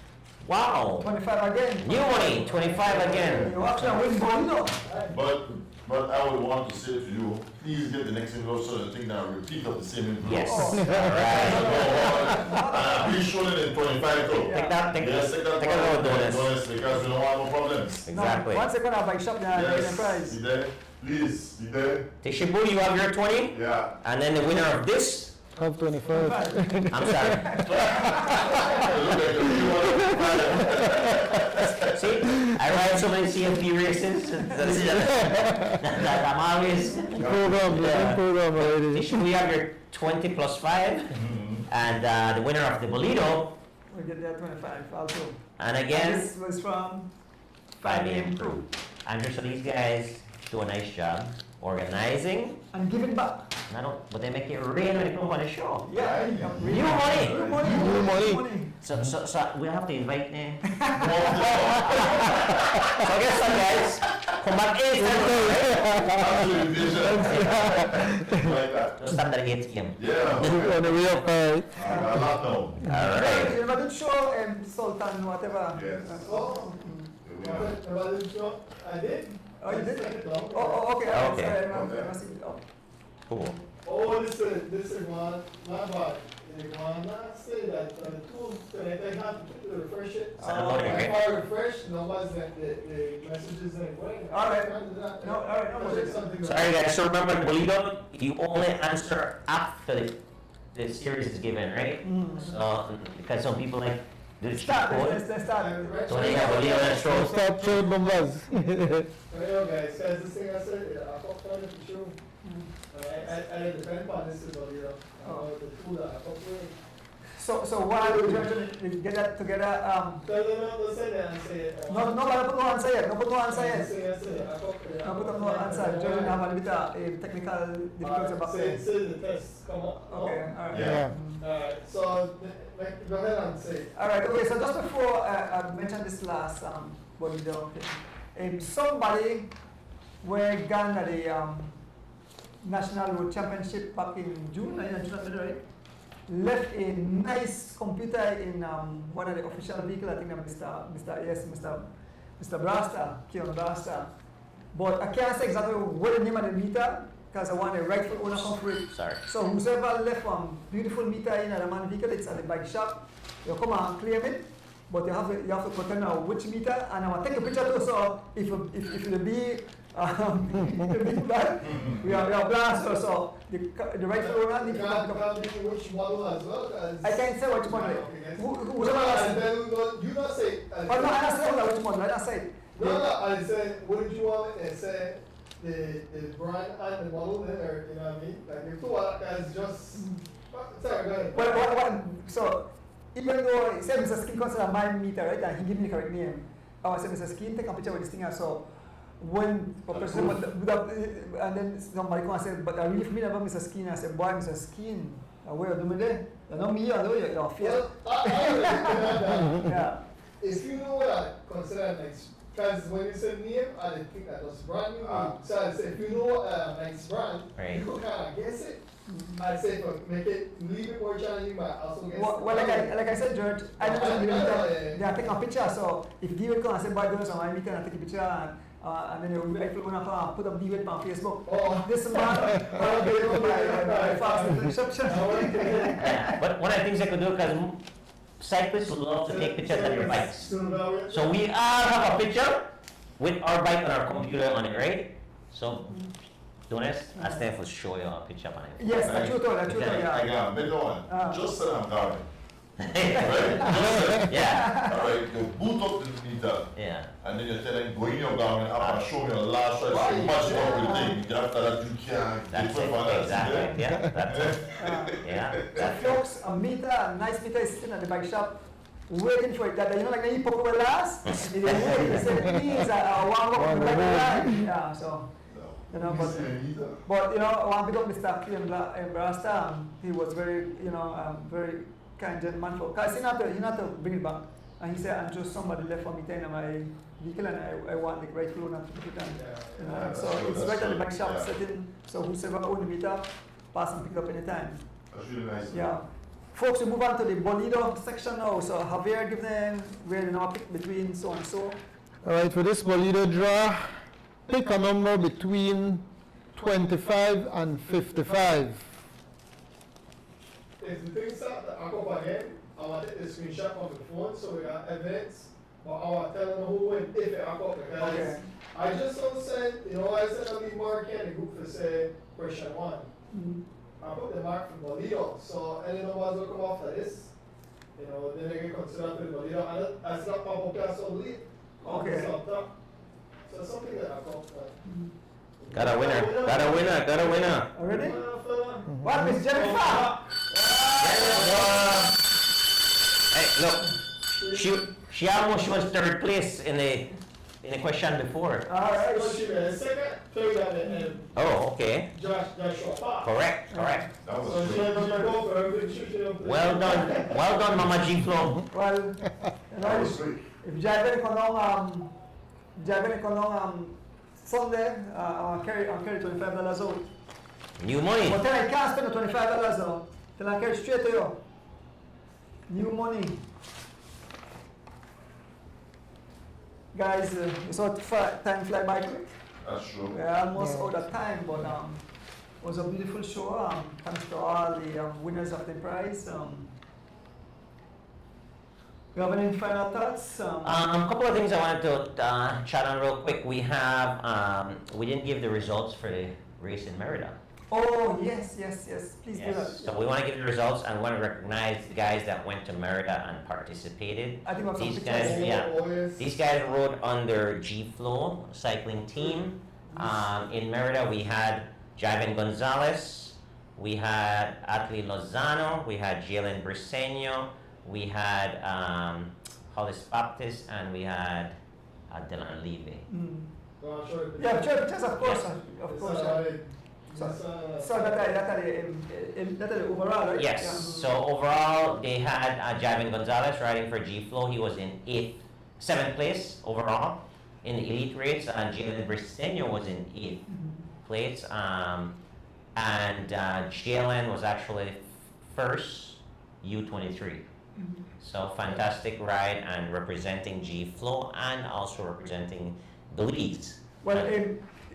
Wow! 25 again. New money, 25 again. You actually win one, no? But I would want to say to you, please get the next envelope so the thing that repeat of the same envelope. Yes. Oh. Alright. Please show it in 25 though. Take that, take Yes, take that take a little bonus bonus. because we don't want no problems. Exactly. No, once they go to buy shop, they're getting a Yes, prize. you there? Please, you there? Tishibu, you have your 20, Yeah. and then the winner of this, Have 25. I'm sorry. Look at the new one. See, I ride so many CFP races that I'm always. Program, Yeah. program already. Tishibu, you have your 20 plus 5, and the winner of the Bolito, We get that 25 also. and And again, this was from 5 5 AM crew. Andrew, so these guys do a nice job organizing. And giving back. I don't, but they make it rain when they come on the show. Yeah. New money. New money. So we have to invite them. So guess what, guys? Come back in. Absolute vision. Like that. Standard 8 game. Yeah. On the way up, A lot now. All right. You never did show Sultan, whatever. Yes. Oh, about the show? I did. Oh, you did? Oh, Oh, okay. Okay. Sorry, I must see. Oh. Cool. oh, listen, one, not bad. One, not say that the tool, I have to refresh it. Sound loading, right? If I refresh, nobody's the messages ain't going. All right. No, all right, no worries. Sorry, guys. So remember, Bolito, you only answer after the series is given, right? So because some people like do the Start. code. Let's start. So they have Bolito and Stroll. start trade numbers. Hello guys, guys, this thing I said, I thought for sure. I depend on this, but you know, the tool that I thought for. So while we're trying to get that together, No, say that and say it. no, but put no answer yet. No, put no answer yet. I No, put no answer. Judge have a bit of technical difficulties about say it. the test, come on. Okay, all right. Yeah. Alright, so, go ahead and say. All right. Okay. So just before I mentioned this last Bolito thing, somebody were gone at the National Road Championship back in June, right? Left a nice computer in one of the official vehicles. I think that Mr. Brasta, Keon Brasta. But I can't say exactly what the name of the meter because I want the rightful owner come for it. Sorry. So whoever left beautiful meter in a man vehicle, it's at the bike shop. You come and claim it, but you have to put in which meter, and I will take a picture too. So if it be bad, we are blast. So the rightful owner need to come. Can't be which model as well? I can't say which model. Whoever And has. then you not say. Oh no, I don't say which model. I don't say. No, I said, what did you want me to say? The brand and the model there, you know what I mean? Like, the two guys just. Sorry, go ahead. Well, so even though he said Mr. Skin consider my meter, right, and he gave me the correct name, I said Mr. Skin, take a picture with this thing. So when a person and then somebody come and say, but I really familiar about Mr. Skin. I said, boy, Mr. Skin, where are you doing there? You know me, I know you're fair. Well, I Yeah. if you know what I consider next, because when you say name, I didn't think that was brand new. So I say, if you know what next brand, Right. you can kind of guess it. I'd say for make it leave it more challenging, but also guess. Well, like I said, George, I never I give know, meter. They are taking a picture. So if David come and say, boy, do my meter, and take a picture, and then you rightful owner come and put up David on Facebook. Oh. This man, by fast reception. Yeah. But one of the things I could do, because cyclists would love to take pictures of your bikes. So we all have a picture with our bike and our computer on it, right? So, Donis, ask them to show you a picture on it. Yes, that's true, I yeah. got a better one. Ah. Just so I'm sorry. Right? Yeah, All right, you boot up the meter, yeah. and then you tell them, go in your garment up and show me your last choice. So match it up with the thing. After that, you can't. That's different from it, that, exactly, yeah, that's it, yeah. So folks, a meter, a nice meter is sitting at the bike shop, waiting for it. That you know, like you pop away last, they wait. They say, please, I want to One go back more. line. Yeah, so. You know, You but- see a meter? But you know, I want to pick up Mr. Clem Brasta. He was very, you know, very kind gentleman. Because he not to bring it back. And he said, I'm just somebody left for me in my vehicle, and I want the right flow not to put it on. You know, Yeah, so that's it's good, right at the that's bike shop good, yeah. setting. So whoever own the meter, pass and pick it up anytime. That's really nice. Yeah. Folks, we move on to the Bolido section now. So Javier give them where you know pick between so and so. All right, for this Bolido draw, pick a number between 25 and 55. If the thing start to act up again, I want to take the screenshot of the phone so we got evidence. But I want to tell them who win if it act up because Okay. I just don't send, you know, I sent a big mark in the group to say question 1. Mm. I put the mark for Bolido, so any numbers will come after this. You know, then they can consider to the Bolido, and that's not pop up there so late. Okay. So it's something that I thought. Got a winner, got a winner, got a winner. Already? Fella. What, Miss Jennifer? Hey, look, she almost was third place in the question before. All right. So she ran second, third, and Oh, okay, Joshua Park. correct, correct. That So was she great. had to go for a big shoot. Well done, Mama G Flow. Well, you That know, was great. if Javen Konong Sunday, I'll carry $25 out. New money. But then I can't spend the $25 now. Then I carry straight to you. New money. Guys, you saw time fly by quick. That's true. We're almost out of time, but it was a beautiful show. Thanks to all the winners of the prize. You have any final thoughts? A couple of things I wanted to chat on real quick. We have, we didn't give the results for the race in Merida. Oh, yes. Please do that. Yes, so we want to give the results and want to recognize the guys that went to Merida and participated. I think we have some These pictures. guys, yeah. These guys rode under G-Flow cycling team. In Merida, we had Javen Gonzalez, we had Atli Lozano, we had Jalen Briseño, we had Hollis Baptist, and we had Dylan Levy. Mm. Well, I'm sure Yeah, sure, pictures, of course. Of course. So that's the overall, right? Yes, Yeah. so overall, they had Javen Gonzalez riding for G-Flow. He was in 7th place overall in the elite race, and Jalen Briseño was in 8th place. And Jalen was actually first, U23. So fantastic ride and representing G-Flow and also representing Belize. Well,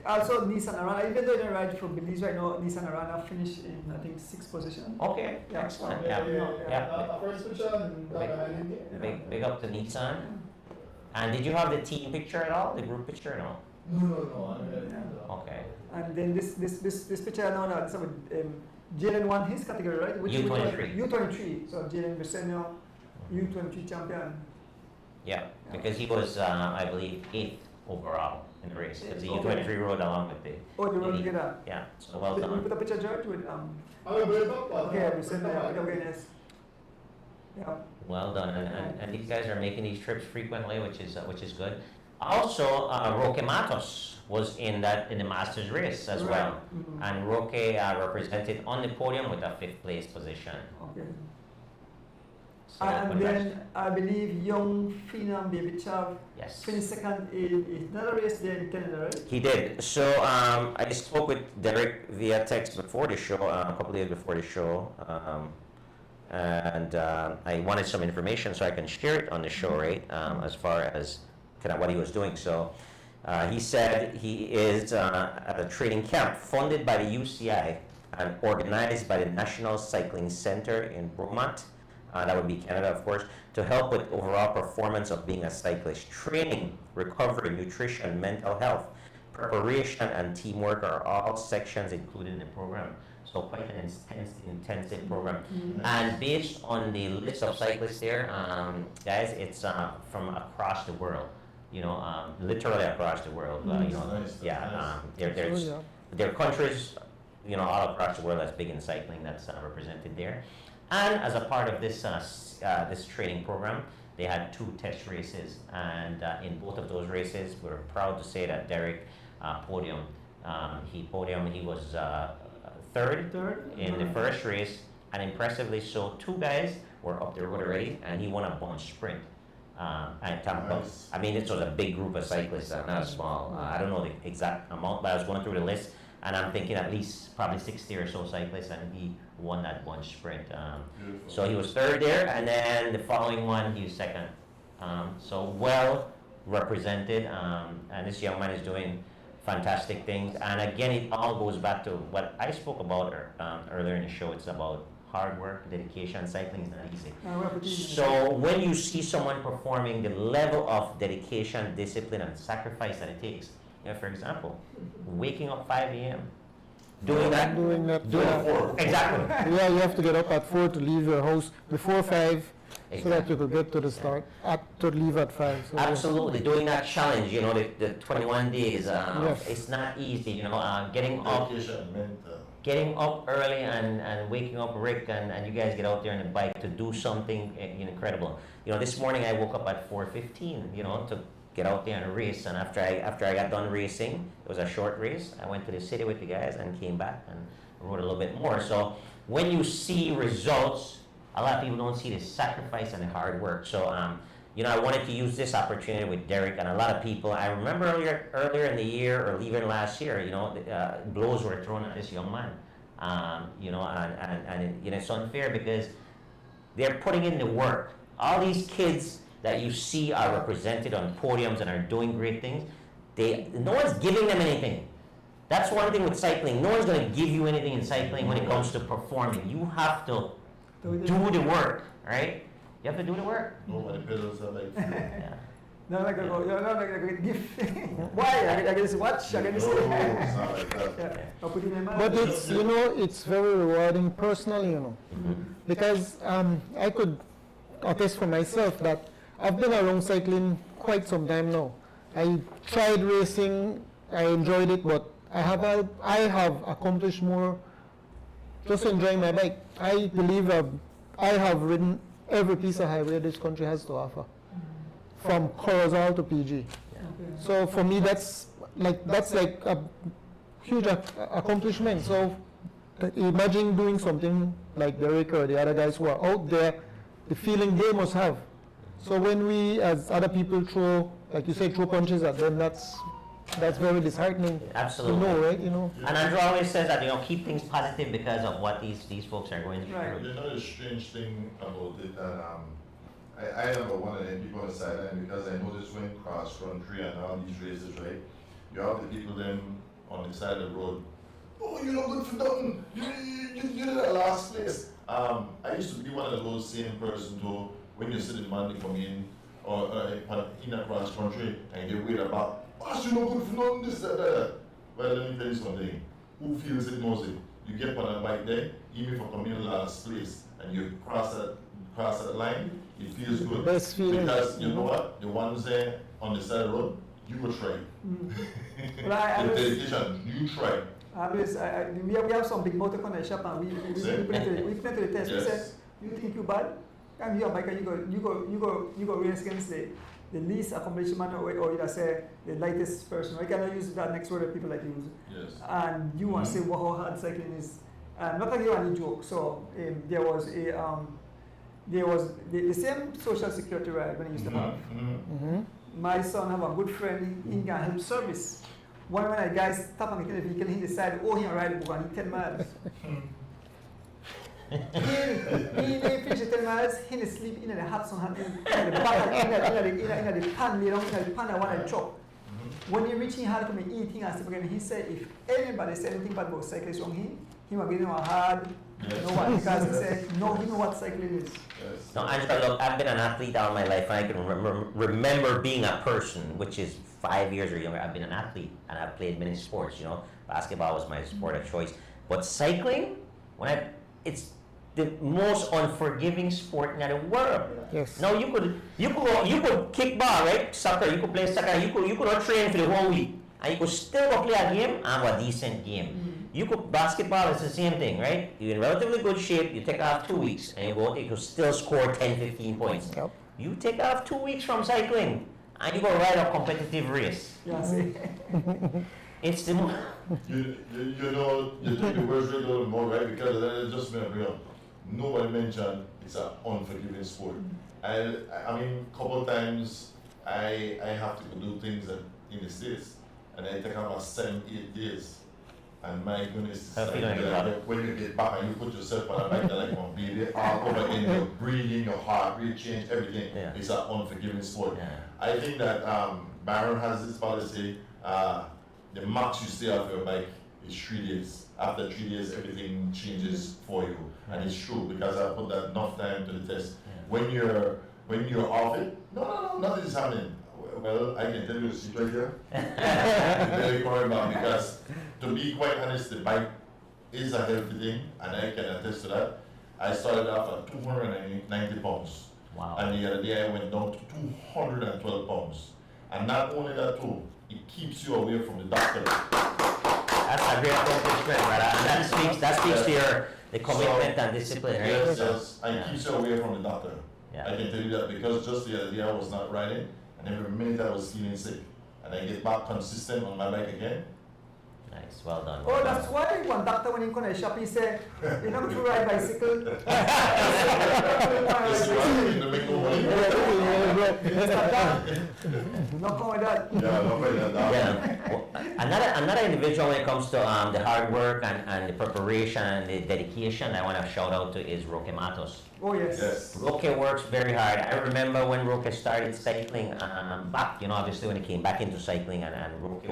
also Nissan Arana, even though they didn't ride from Belize right now, Nissan Arana finished in, I think, 6th position. Okay, Yeah. excellent. Yeah, Yeah. Yeah. First picture and Big up to Nissan. And did you have the team picture at all? The group picture? No. No. Okay. And then this picture now, that's Jalen won his category, right? U23. U23. So Jalen Briseño, U23 champion. Yeah, because he was, I believe, 8th overall in the race. Because the U23 rode along with the. Oh, they rode elite. together. Yeah, so well We done. put a picture, George, with okay, Briseño, awareness. Yeah. Well done, and these guys are making these trips frequently, which is good. Also, Roque Matos was in the Masters race as well, Right. Mhm. and Roque represented on the podium with a 5th place position. Okay. So And congrats. then I believe young Phenom Baby Chav Yes. finished second in another race there in Canada, right? He did. So I spoke with Derek via text before the show, a couple of days before the show, and I wanted some information so I can share it on the show, right? As far as kind of what he was doing. So he said he is at a training camp funded by the UCI and organized by the National Cycling Center in Bromont. That would be Canada, of course, to help with overall performance of being a cyclist. Training, recovery, nutrition, mental health, preparation, and teamwork are all sections included in the program. So quite an intensive program. And based on the list of cyclists there, guys, it's from across the world. You know, literally across the world. You know, Nice, yeah. nice. There are countries, you know, all across the world that's big in cycling that's represented there. And as a part of this this training program, they had 2 test races, and in both of those races, we're proud to say that Derek podium. He was third in the first race, and impressively so, 2 guys were up the road already, and he won a bunch sprint. Nice. I mean, this was a big group of cyclists, not a small. I don't know the exact amount, but I was going through the list, and I'm thinking at least probably 60 or so cyclists, and he won that bunch sprint. Beautiful. So he was third there, and then the following one, he was second. So well represented, and this young man is doing fantastic things. And again, it all goes back to what I spoke about earlier in the show. It's about hard work, dedication. Cycling is not easy. So when you see someone performing the level of dedication, discipline, and sacrifice that it takes, you know, for example, waking up 5 a.m., doing that, Yeah. exactly. Yeah, you have to get up at 4 to leave your house before 5, so that you could get to the start, to leave at 5. So Absolutely, doing that challenge, you know, the 21 days, Yes. it's not easy, you know, getting up early and waking up Rick and you guys get out there on the bike to do something incredible. You know, this morning I woke up at 4:15, you know, to get out there and race. And after I got done racing, it was a short race. I went to the city with the guys and came back and rode a little bit more. So when you see results, a lot of people don't see the sacrifice and the hard work. So you know, I wanted to use this opportunity with Derek and a lot of people. I remember earlier in the year, or even last year, you know, blows were thrown at this young man. You know, and you know, it's unfair because they're putting in the work. All these kids that you see are represented on podiums and are doing great things. No one's giving them anything. That's one thing with cycling. No one's going to give you anything in cycling when it comes to performing. You have to do the work, right? You have to do the work. Nobody pedals are like Yeah. No, like a go, you're not like a gift. Why? I get this watch, I get this. No, it's not like that. Yeah. I'll put it in my But it's, you know, it's very rewarding personally, you know, because I could attest for myself that I've been around cycling quite some time now. I tried racing, I enjoyed it, but I have accomplished more just enjoying my bike. I believe I have ridden every piece of highway this country has to offer, from Corozal to PG. So for me, that's like a huge accomplishment. So imagine doing something like Derek or the other guys who are out there, the feeling they must have. So when we, as other people, throw, like you said, throw punches at them, that's very disheartening. Absolutely. To know, right? You know. And Andrew always says that, you know, keep things positive because of what these folks are going through. Right. You know the strange thing about it, and I never one of them people on the sideline because I noticed when cross country and all these races, right? You have the people then on the side of the road. Oh, you're not good for nothing. You did that last place. I used to be one of those same person who, when you see the man come in or in a cross country and they wait about. Oh, you're not good for nothing. This, that. Well, let me tell you something. Who feels it knows it. You get on a bike there, even for coming in last place, and you cross that line, it feels good. Best feeling. Because you know what? The ones there on the side of the road, you will try. Well, The dedication, you try. we have some big motor in the shop and we put it to the test. We Yes. said, you think you bad? Come here, bike, and you go race against the least accomplishment or either say the lightest person. I cannot use that next word that people like to use. Yes. And you want to say how hard cycling is. Not to give any joke. So there was the same social security ride when I used to have. My son have a good friend, he can help service. One when a guy stop and get a vehicle, he decided, oh, he ride over and 10 miles. he finish the 10 miles, he sleep in the hot sun, in the pan, in the pan I want to chop. When he reach, he had to eat, he said, if anybody say anything bad about cyclists wrong, he will give him a hard, no one, because he said, no, he know what cycling is. Yes. No, Angela, look, I've been an athlete all my life, and I can remember being a person, which is 5 years or younger. I've been an athlete, and I've played many sports, you know. Basketball was my sport of choice. But cycling, It's the most unforgiving sport in the world. Yes. Now you could kick ball, right? Soccer, you could play soccer, you could not train for the whole week. And you could still go play a game and have a decent game. You could basketball, it's the same thing, right? You're in relatively good shape, you take off 2 weeks and you could still score 10, 15 points. Yep. You take off 2 weeks from cycling and you go ride a competitive race. Yeah, see. It's the mo- You know, you take the words right out of more, right? Because that just made me real. Nobody mentioned it's an unforgiving sport. I mean, couple of times I have to do things in the States, and I take about 7-8 days. And my goodness, it's How like, feeling about it? when you get back and you put yourself on a bike, like one baby, all over again, your breathing, your heart rate change, everything. Yeah. It's an unforgiving sport. Yeah. I think that Baron has this policy. The max you stay off your bike is 3 days. After 3 days, everything changes for you, and it's true because I put that enough time to the test. When you're off it, no, nothing is happening. Well, I can tell you a secret here. Very worried about because, to be quite honest, the bike is a healthy thing, and I can attest to that. I started off at 290 pounds. Wow. And the other day I went down to 212 pounds. And not only that too, it keeps you away from the doctor. That's a great accomplishment, brother. And that speaks to the commitment and discipline, right? Yes, and it keeps you away from the doctor. Yeah. I can tell you that because just the other day I was not riding, and every minute I was feeling sick. And I get back consistent on my bike again. Nice, well done. Oh, that's why one doctor when he come to the shop, he said, you're not going to ride bicycle. It's right, to make no money. Stop that. No come with that. Yeah, no problem. Yeah. Well, another individual when it comes to the hard work and the preparation and the dedication I want to shout out to is Roque Matos. Oh, yes. Yes. Roque works very hard. I remember when Roque started cycling back, obviously when he came back into cycling and Roque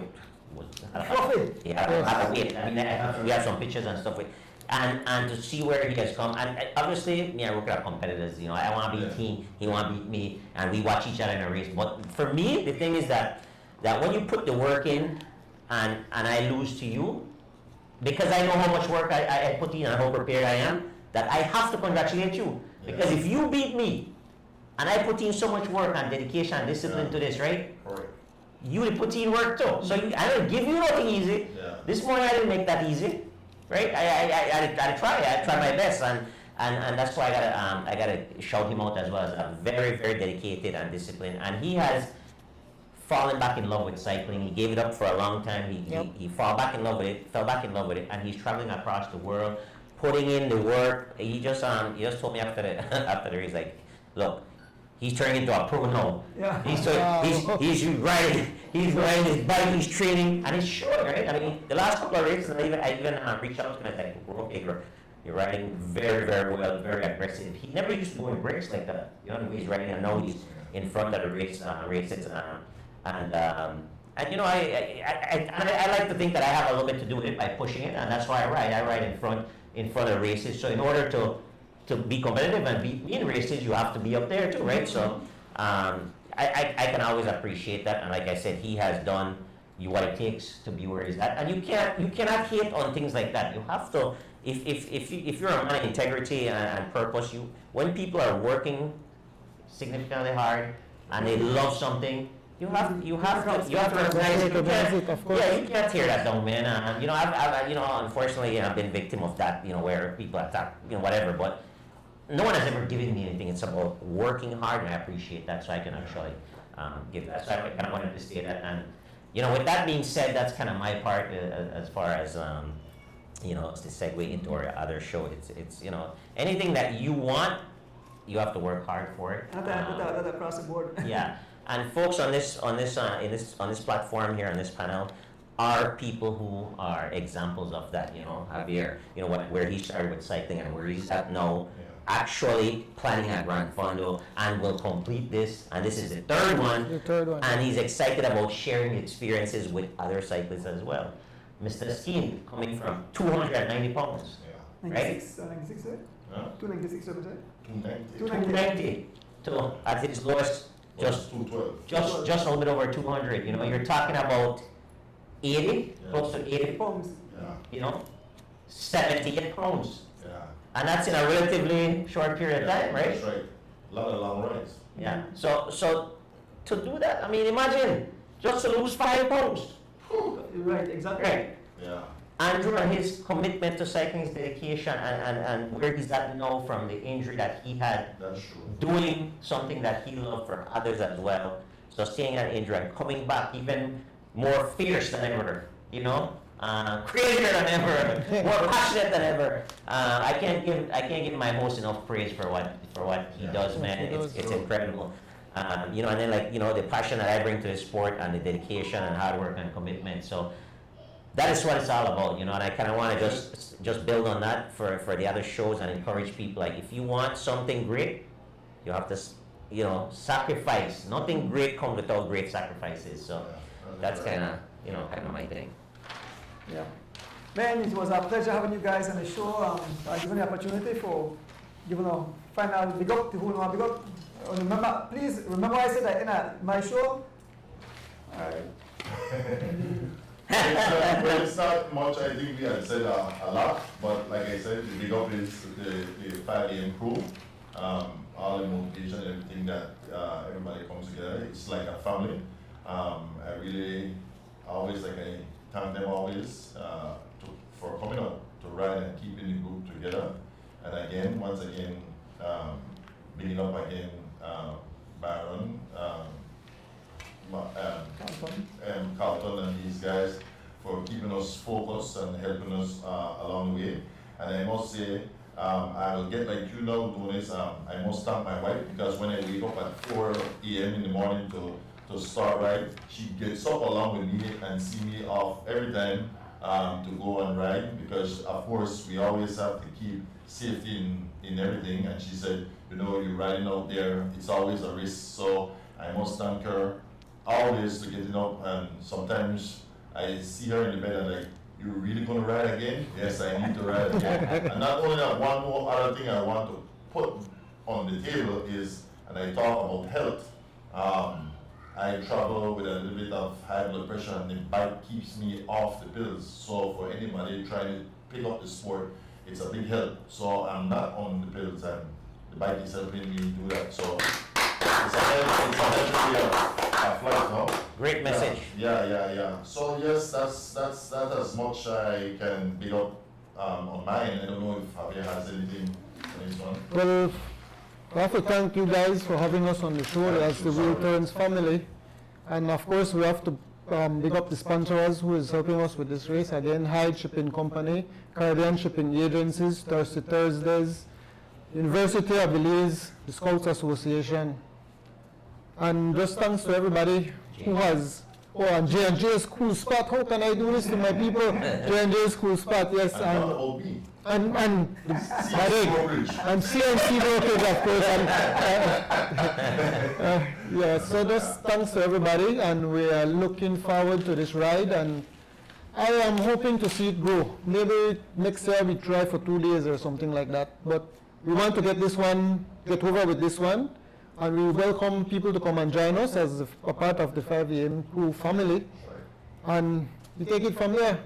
was Fluffy. yeah, had a weight. I mean, we have some pictures and stuff with, and to see where he has come, and obviously, me and Roque are competitors. I want to beat him, he want to beat me, and we watch each other in a race. But for me, the thing is that when you put the work in, and I lose to you, because I know how much work I put in and how prepared I am, that I have to congratulate you. Because if you beat me, and I put in so much work and dedication and discipline to this, right? Correct. You will put in work too. So I don't give you nothing easy. Yeah. This morning I didn't make that easy, right? I try my best, and that's why I gotta shout him out as well as a very, very dedicated and disciplined. And he has fallen back in love with cycling. He gave it up for a long time. He fell back in love with it, and he's traveling across the world, putting in the work. He just told me after the race, like, look, he's turning into a pro now. Yeah. He's riding his bike, he's training, and it's showing, right? I mean, the last couple of races, I even reached out to him and said, okay, you're riding very, very well, very aggressive. He never used to go in breaks like that. The way he's riding, and now he's in front of the races, and I like to think that I have a little bit to do with it by pushing it, and that's why I ride. I ride in front of races. So in order to be competitive and be in races, you have to be up there too, right? So I can always appreciate that, and like I said, he has done what it takes to be where he's at, and you cannot hate on things like that. You have to, if you're a man of integrity and purpose, when people are working significantly hard and they love something, you have to recognize it. Of course. Yeah, you can't tear that down, man. I've unfortunately, I've been victim of that. Where people attack, whatever. But no one has ever given me anything. It's about working hard, and I appreciate that. So I can actually give that. So I kind of wanted to say that. And with that being said, that's kind of my part as far as to segue into our other show. It's anything that you want, you have to work hard for it. That across the board. Yeah. And folks in this platform here on this panel are people who are examples of that. Javier, where he started with cycling and where he's at now, actually planning a Gran Fondo and will complete this. And this is the third one. The third one. And he's excited about sharing experiences with other cyclists as well. Mr. Skeen coming from 290 pounds, right? 96, 96, right? Huh? 296, what was it? 290. 290 to at his lowest. Just 212. just a little bit over 200. You're talking about 80, close to 80 pounds. Pounds. Yeah. 78 pounds And that's in a relatively short period of time, right? That's right. A lot of long rides. Yeah. So to do that, I mean, imagine just to lose 5 pounds. Right, exactly. Right. Yeah. Andrew and his commitment to cycling, his dedication, and where he's at now from the injury that he had, That's true. doing something that he loved for others as well. Sustaining that injury and coming back even more fierce than ever, you know, crazier than ever, more passionate than ever. I can't give my host enough praise for what he Yeah. does, man. He does. It's incredible. You know, and then, like, you know, the passion that I bring to the sport and the dedication and hard work and commitment. So that is what it's all about, you know, and I kind of want to just build on that for the other shows and encourage people. Like, if you want something great, you have to, you know, sacrifice. Nothing great comes without great sacrifices. So that's kind of, you know, kind of my thing. Yeah. Man, it was a pleasure having you guys on the show. Given the opportunity for giving a final big up to who know big up. Remember, please remember I said that in my show. All right. It's not much. I think we had said a lot, but like I said, the big up is the 5 a.m. crew. All the motivation, everything that everybody comes together. It's like a family. I really always I thank them always for coming out to ride and keeping the group together. And again, once again, bigging up again Byron, Carlton and these guys for keeping us focused and helping us along the way. And I must say, I will get like you now doing this. I must thank my wife because when I wake up at 4 a.m. in the morning to start ride, she gets up along with me and see me off every time to go and ride because of course we always have to keep safety in everything. And she said, you know, you're riding out there, it's always a risk. So I must thank her always to getting up, and sometimes I see her in the bed and like, you're really gonna ride again? Yes, I need to ride again. And not only that, one more other thing I want to put on the table is, and I talk about health, I travel with a little bit of high blood pressure and the bike keeps me off the pills. So for anybody trying to pick up the sport, it's a big help. So I'm not on the pills and the bike is helping me do that. So it's a flight, no? Great message. Yeah. So yes, that's as much I can big up on mine. I don't know if Javier has anything on this one. Well, I have to thank you guys for having us on the show as the Wheel Turns family. And of course, we have to big up the sponsors who is helping us with this race. Again, Hyde Shipping Company, Caribbean Shipping Agencies, Thirsty Thursdays, University of Belize, the Scouts Association. And just thanks to everybody who has, and J&J's Cool Spot. How can I do this to my people? J&J's Cool Spot, yes. And OB. And CNC Brokerage. and CNC Brokerage, of course. Yeah, so just thanks to everybody, and we are looking forward to this ride, and I am hoping to see it grow. Maybe next year we try for 2 days or something like that, but we want to get over with this one, and we welcome people to come and join us as a part of the 5 a.m. crew family, and we take it from there.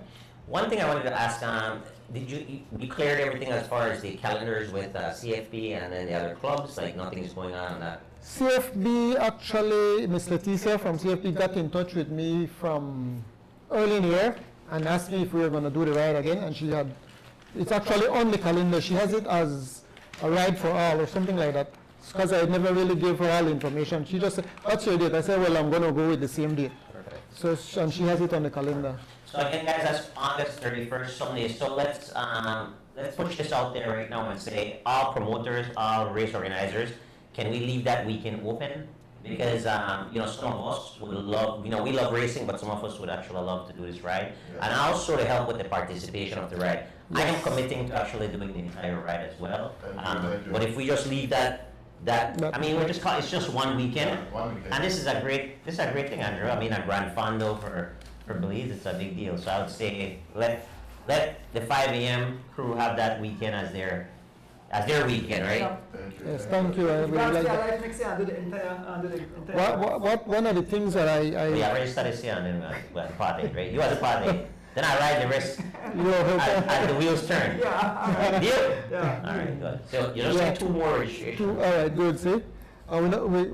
One thing I wanted to ask, did you cleared everything as far as the calendars with CFB and then the other clubs? Like nothing's going on that? CFB, actually, Ms. Leticia from CFB got in touch with me from early in the year and asked me if we were going to do the ride again, and it's actually on the calendar. She has it as a ride for all or something like that, because I never really gave her all the information. She just said, what's your date? I said, well, I'm going to go with the same date. Perfect. So, and she has it on the calendar. So again, guys, that's August 31st, Sunday. So let's push this out there right now and say, all promoters, all race organizers, can we leave that weekend open? Because some of us would love, we love racing, but some of us would actually love to do this ride, and also to help with the participation of the ride. I am committing to actually doing the entire ride as well. Thank you. But if we just leave it's just one weekend. And this is a great thing, Andrew. I mean, a Grand Fondo for Belize, it's a big deal. So I would say let the 5 a.m. crew have that weekend as their weekend, right? Thank you. Yes, thank you. I You really guys like stay that. alive next year and do the entire. One of the things that I Yeah, register this year and then party, right? You as a party. Then I ride the rest You as the wheels turn. Yeah. Deal? Yeah. All right, good. So you just Yeah. say two more registrations. All right, good. See,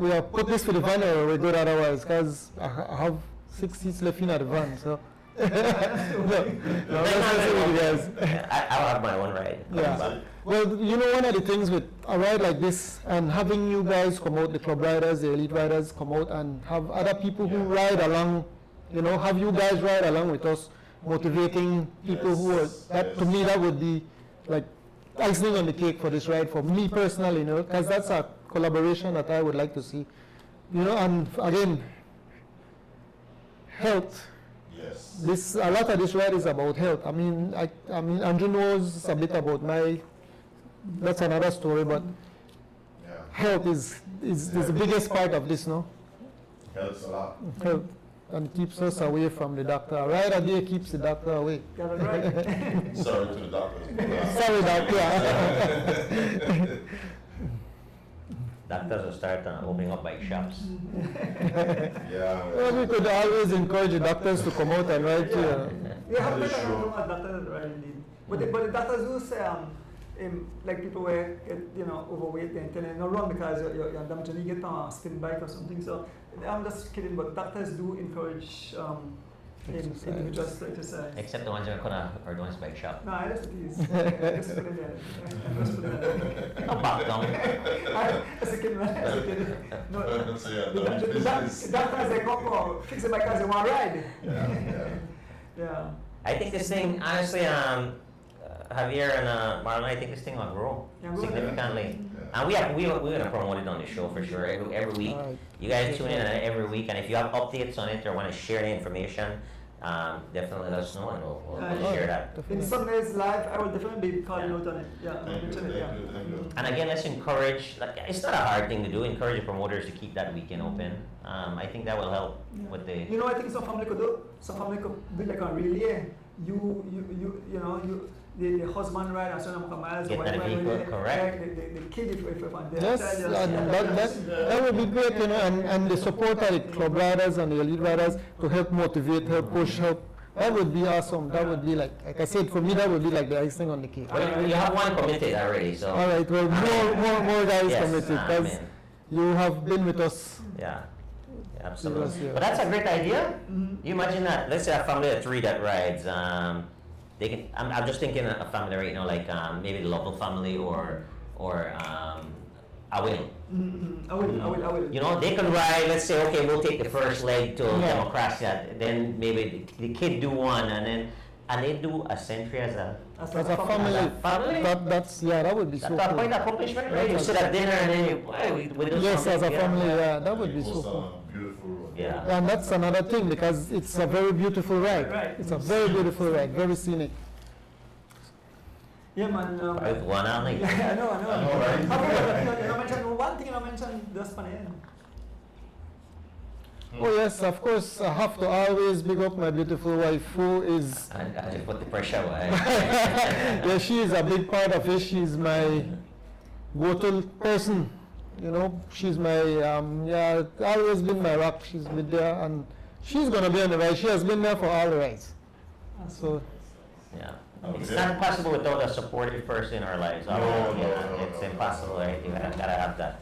we have put this for the van, or we're good otherwise, because I have 6 seats left in the van. So no, let's see what you guys. Yeah, I'll have my own ride. Yeah. Well, you know, one of the things with a ride like this and having you guys come out, the club riders, the elite riders come out and have other people who ride along, you know, have you guys ride along with us, motivating people who are, that to me, that would be like icing on the cake for this ride, for me personally, you know, because that's a collaboration that I would like to see. You know, and again, health. Yes. A lot of this ride is about health. I mean, Andrew knows a bit about that's another story, but Yeah. health is the biggest part of this, no? Helps a lot. Health, and keeps us away from the doctor. A ride a day keeps the doctor away. Got it right. Sorry to the doctors. Sorry, doctor. Doctors will start opening up bike shops. Yeah. Well, we could always encourage the doctors to come out and ride here. We have That is better true. doctors right indeed. But the doctors do say like people were overweight and telling no run because you're damaging, you get on a spin bike or something. So I'm just kidding, but doctors do encourage Exercise. individuals to exercise. Except the ones that are doing bike shop. No, I just tease. Just put it there. Just put it there. I'll back down. As a kid, man. As a kid. No, So yeah, the business. doctors they come for fix it because they want to ride. Yeah, yeah. Yeah. I think this thing, honestly, Javier and Marlon, I think this thing will grow Yeah, grow. significantly. Yeah. And we're gonna promote it on the show for sure every week. Alright. You guys tune in every week, and if you have updates on it or want to share the information, definitely let us know, and we'll share that. In some days live, I will definitely be calling Yeah. out on it. Yeah, I'll Thank you, mention it. thank Yeah. you, thank you. And again, let's encourage. Like, it's not a hard thing to do. Encourage the promoters to keep that weekend open. I think that will help with the. You know, I think some family could do. Some family could do like a relay. The husband ride and son of miles. Get the that wife ride vehicle, relay, correct. like the kid if the Yes, child and just- that would be great, you know, and the support of the club riders and the elite riders to help motivate, help push, help. That would be awesome. That would be like I said, for me, that would be like the icing on the cake. Well, you have one committed already, so. All right, well, more guys Yes, committed, because man. you have been with us. Yeah, absolutely. Yeah. But that's a great idea. Mhm. You imagine that. Let's say a family of 3 that rides. They can. I'm just thinking a family right now, like maybe the local family or Awil. I will. You know, they can ride. Let's say, okay, we'll take the first leg to Yeah. Democracia. Then maybe the kid do one, and they do a century as a. As a family, family? that would be so That's quite cool. accomplishment, right? You sit at dinner and then we do Yes, something as a together. family, yeah, that would be It so was cool. a beautiful road. Yeah. And that's another thing, because it's a very beautiful ride. Right. It's a very beautiful ride, very scenic. Yeah, man. With one on like. Yeah, I know. I know, right? You mentioned one thing. You mentioned just funny. Oh yes, of course, I have to always big up my beautiful wife, who is, I just put the pressure away. yeah, she is a big part of it. She's my go-to person. You know, she's my, always been my rock. She's been there, and she's gonna be on the ride. She has been there for all the rides. So, Yeah. Okay. It's not possible without a supportive person in our lives. No, It's no. impossible, right? You gotta have that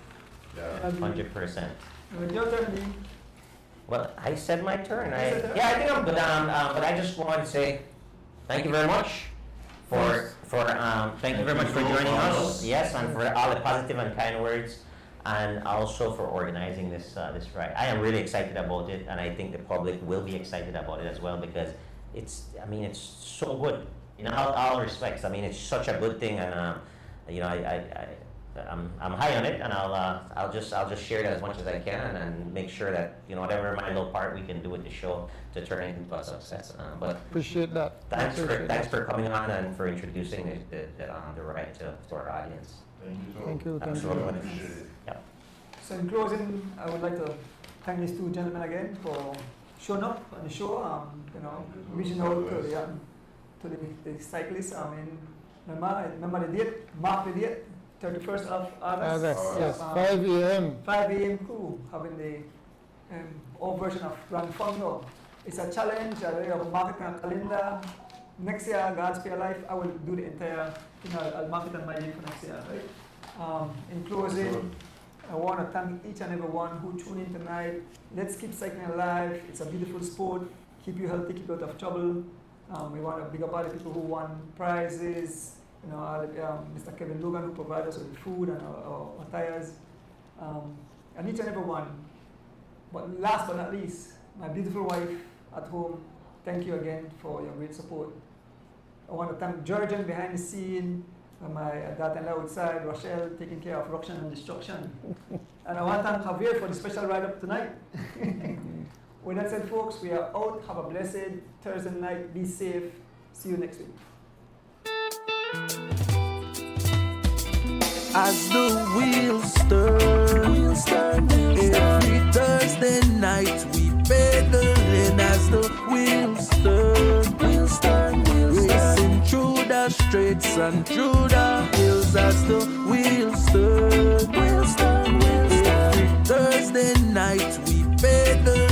Yeah. 100%. Your turn, Lee. Well, I said my turn. You said that? I think I'm good. But I just want to say thank you very much thank you very much for joining us. Yes, and for all the positive and kind words, and also for organizing this ride. I am really excited about it, and I think the public will be excited about it as well, because it's so good in all respects. I mean, it's such a good thing, and I'm high on it, and I'll just share it as much as I can, and make sure that whatever my little part we can do with the show to turn it into a success. But appreciate that. thanks for coming on and for introducing the ride to our audience. Thank you. too. Thank you, thank Absolutely. you. Appreciate it. Yep. So in closing, I would like to thank these two gentlemen again for showing up on the show. Reaching out to the cyclists. I mean, remember the date, mark the date, 31st of August. Yes, Yeah, 5 a.m. 5 a.m. crew having the old version of Grand Fondo. It's a challenge. I will market a calendar. Next year, God's Spare Life, I will do the entire, I'll market on my year for next year, right? In closing, I want to thank each and every one who tuned in tonight. Let's keep cycling alive. It's a beautiful sport. Keep you healthy, keep you out of trouble. We want to big up all the people who won prizes. Mr. Kevin Logan who provided us with food and our tires. And each and every one. But last but not least, my beautiful wife at home, thank you again for your great support. I want to thank Georgian behind the scene, my daughter-in-law outside, Rochelle taking care of ruction and destruction. And I want to thank Javier for the special ride-up tonight. With that said, folks, we are out. Have a blessed Thursday night. Be safe. See you next week. As the wheels turn, every Thursday night we pedaling. As the wheels turn, racing through the streets and through the hills. As the wheels turn, every Thursday night we pedal.